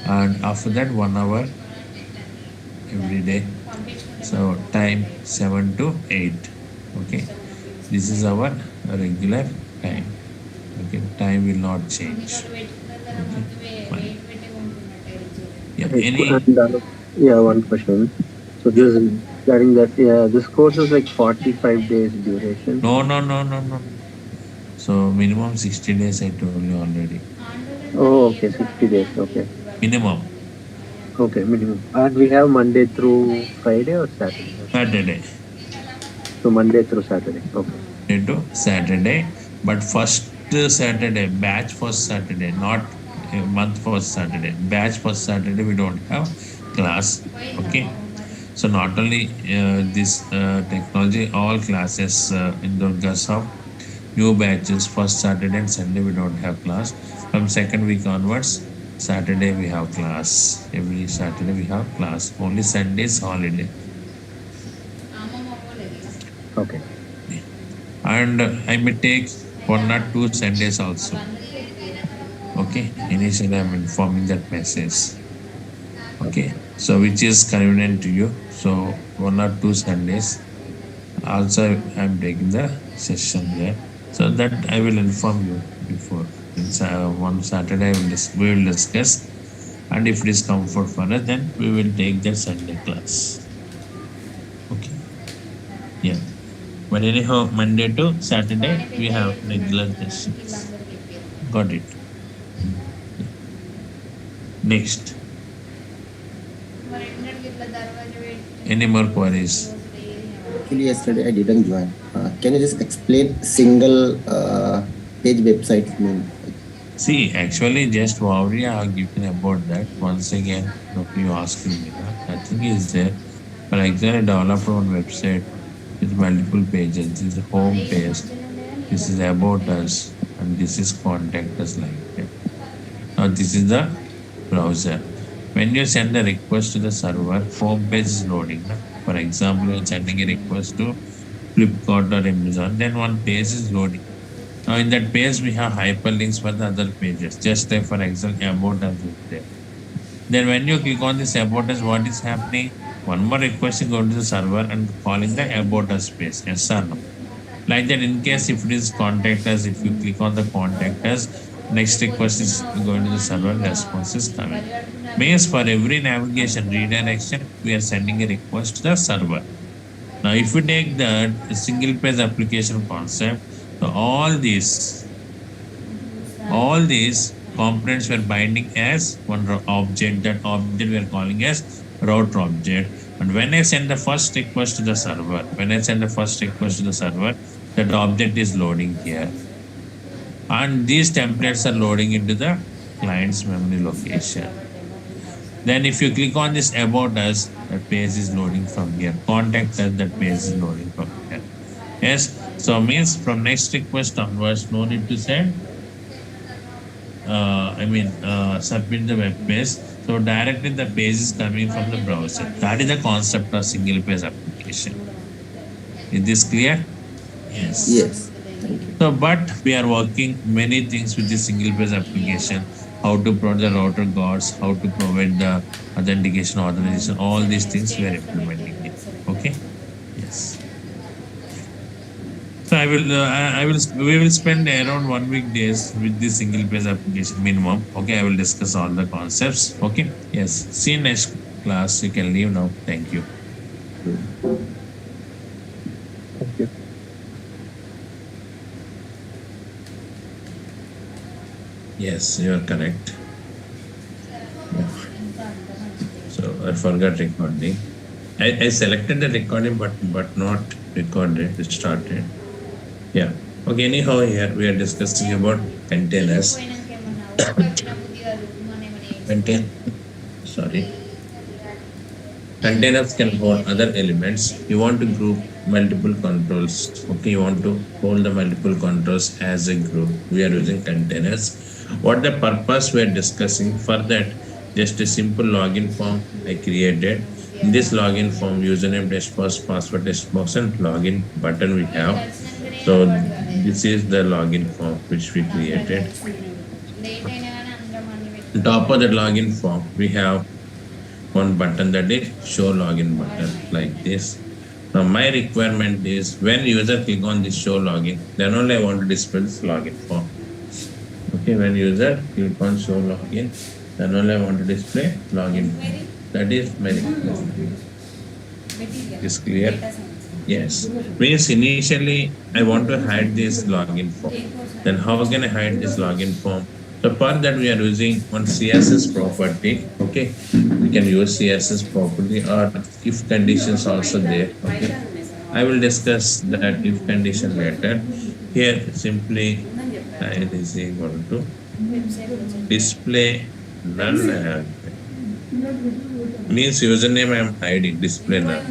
And after that, 1 hour every day. So time 7 to 8. Okay. This is our regular time. Okay. Time will not change. Okay. Fine. Yeah. Any? And, yeah, one question. So just regarding that, yeah, this course is like 45 days duration. No. So minimum 60 days I told you already. Oh, okay, 60 days. Okay. Minimum. Okay, minimum. And we have Monday through Friday or Saturday? Saturday. So Monday through Saturday. Okay. Into Saturday, but first Saturday, batch first Saturday, not a month first Saturday. Batch first Saturday, we don't have class. Okay. So not only this technology, all classes in Durga's have new batches first Saturday and Sunday we don't have class. From second week onwards, Saturday we have class. Every Saturday we have class. Only Sunday is holiday. Okay. And I may take 1 or 2 Sundays also. Okay, initially I'm informing that message. Okay, so which is convenient to you. So 1 or 2 Sundays. Also, I'm taking the session there. So that I will inform you before. It's one Saturday we will discuss. And if it is comfort for us, then we will take the Sunday class. Okay. Yeah. But anyhow, Monday to Saturday, we have regular sessions. Got it. Next. Any more queries? Actually, yesterday I didn't join. Can you just explain single page website mean? See, actually, just worry I have given about that. Once again, okay, you asking me that. Nothing is there. For example, I developed one website with multiple pages. This is the home page. This is about us. And this is contact us like that. Now, this is the browser. When you send a request to the server, home page is loading. No? For example, you're sending a request to Flipkart or Amazon, then one page is loading. Now, in that page, we have hyperlinks for the other pages. Just like, for example, about us is there. Then, when you click on this about us, what is happening? One more request is going to the server and calling the about us page. Yes or no? Like that, in case if it is contact us, if you click on the contact us, next request is going to the server, response is coming. Means for every navigation redirection, we are sending a request to the server. Now, if you take that single page application concept, so all these components were binding as one object. That object we are calling as router object. And when I send the first request to the server, that object is loading here. And these templates are loading into the client's memory location. Then if you click on this about us, that page is loading from here. Contact us, that page is loading from here. Yes, so means from next request onwards, no need to send, submit the web page. So directly the page is coming from the browser. That is the concept of single page application. Is this clear? Yes. Yes. Thank you. So, but we are working many things with this single page application. How to provide the router guards, how to provide the authentication, authorization, all these things we are implementing it. Okay. Yes. So we will spend around 1 week days with this single page application minimum. Okay, I will discuss all the concepts. Okay, yes. See you next class. You can leave now. Thank you. Thank you. Yes, you are correct. Yeah. So I forgot recording. I selected the recording, but not recorded. It started. Yeah. Okay. Anyhow, here we are discussing about containers. Sorry. Containers can hold other elements. You want to group multiple controls. Okay, you want to hold the multiple controls as a group. We are using containers. What the purpose we are discussing for that? Just a simple login form I created. In this login form, username text box, password text box, and login button we have. So this is the login form which we created. On top of the login form, we have one button, that is show login button, like this. Now my requirement is when user click on this show login, then only I want to display this login form. Okay, when user click on show login, then only I want to display login form. That is my requirement. Is clear? Yes, means initially I want to hide this login form. Then how can I hide this login form? So for that we are using one CSS property. Okay, we can use CSS property or if conditions also there. Okay, I will discuss that if condition later. Here simply style is equal to display null means username I am hiding display null.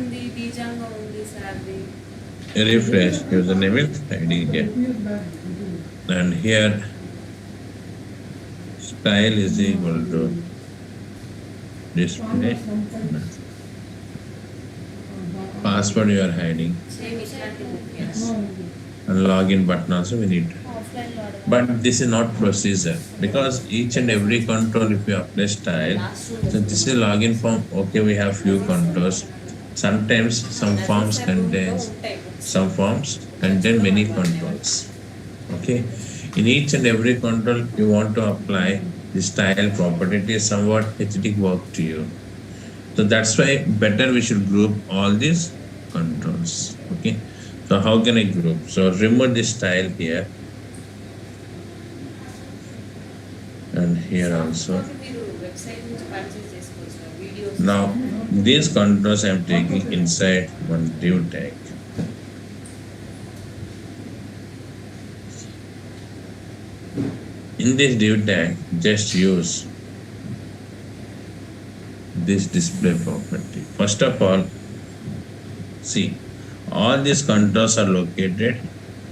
Refresh username is hiding here. And here style is equal to display password you are hiding. Yes. And login button also we need. But this is not procedure because each and every control if you apply style, so this is login form. Okay, we have few controls. Sometimes some forms contain many controls. Okay, in each and every control you want to apply the style property. It is somewhat hectic work to you. So that's why better we should group all these controls. Okay, so how can I group? So remove this style here and here also. Now these controls I am taking inside one div tag. In this div tag, just use this display property. First of all, see, all these controls are located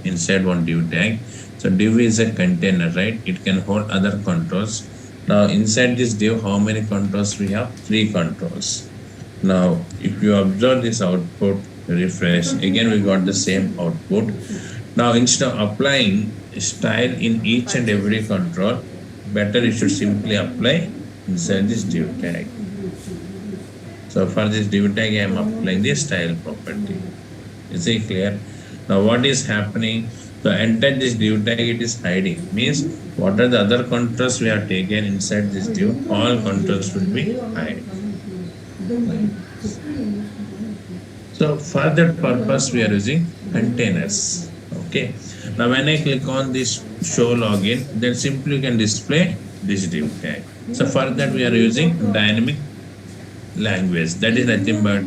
inside one div tag. So div is a container, right? It can hold other controls. Now inside this div, how many controls we have? 3 controls. Now if you observe this output, refresh, again we got the same output. Now instead of applying style in each and every control, better you should simply apply inside this div tag. So for this div tag I am applying the style property. Is it clear? Now what is happening? So enter this div tag, it is hiding. Means what are the other controls we have taken inside this div? All controls will be hide. So for that purpose we are using containers. Okay. Now when I click on this show login, then simply you can display this div tag. So for that we are using dynamic language. That is nothing but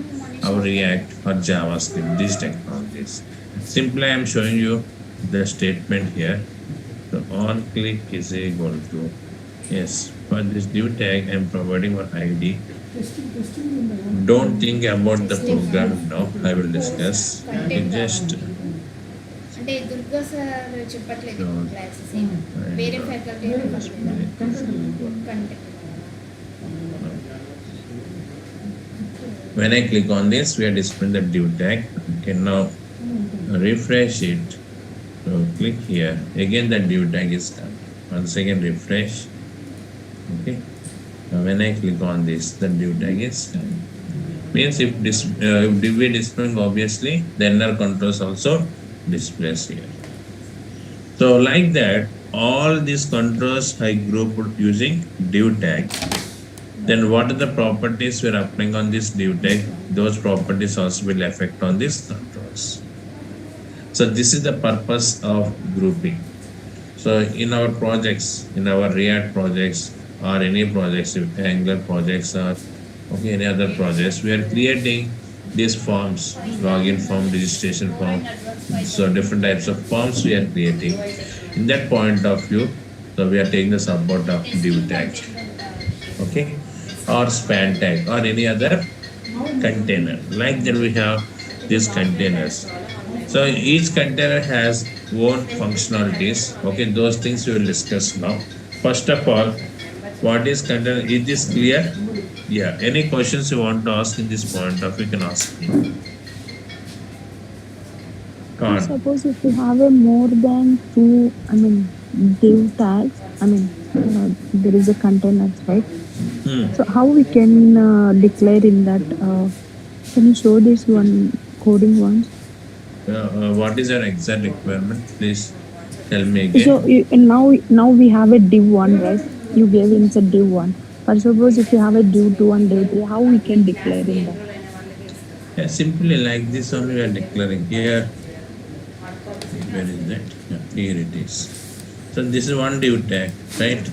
our React or JavaScript, these technologies. Simply I am showing you the statement here. So on click is equal to, yes, for this div tag I am providing one ID. Don't think about the program now, I will discuss. You just అంటే Durga sir చెప్పట్లేదు classes వేరే faculty when I click on this, we are displaying the div tag. Okay, now refresh it. So click here. Again, the div tag is done. Once again, refresh. Okay. Now when I click on this, the div tag is done. Means if this div is displaying, obviously the inner controls also displays here. So like that, all these controls I grouped using div tag. Then what are the properties we are applying on this div tag? Those properties also will affect on these controls. So this is the purpose of grouping. So in our projects, in our React projects or any projects, Angular projects or okay, any other projects, we are creating these forms, login form, registration form. So different types of forms we are creating. In that point of view, so we are taking the support of div tag, okay, or span tag or any other container. Like that we have these containers. So each container has own functionalities. Okay, those things we will discuss now. First of all, what is container? Is this clear? Yeah. Any questions you want to ask in this point of view, you can ask me. Suppose if you have a more than 2, div tags, there is a containers, right? So how we can declare in that? Can you show this one coding once? What is your exact requirement? Please tell me again. So now we have a div 1, right? You gave inside div 1. But suppose if you have a div 2 and div 3, how we can declare in that? Yeah, simply like this only we are declaring here. Where is that? Yeah, here it is. So this is one div tag, right?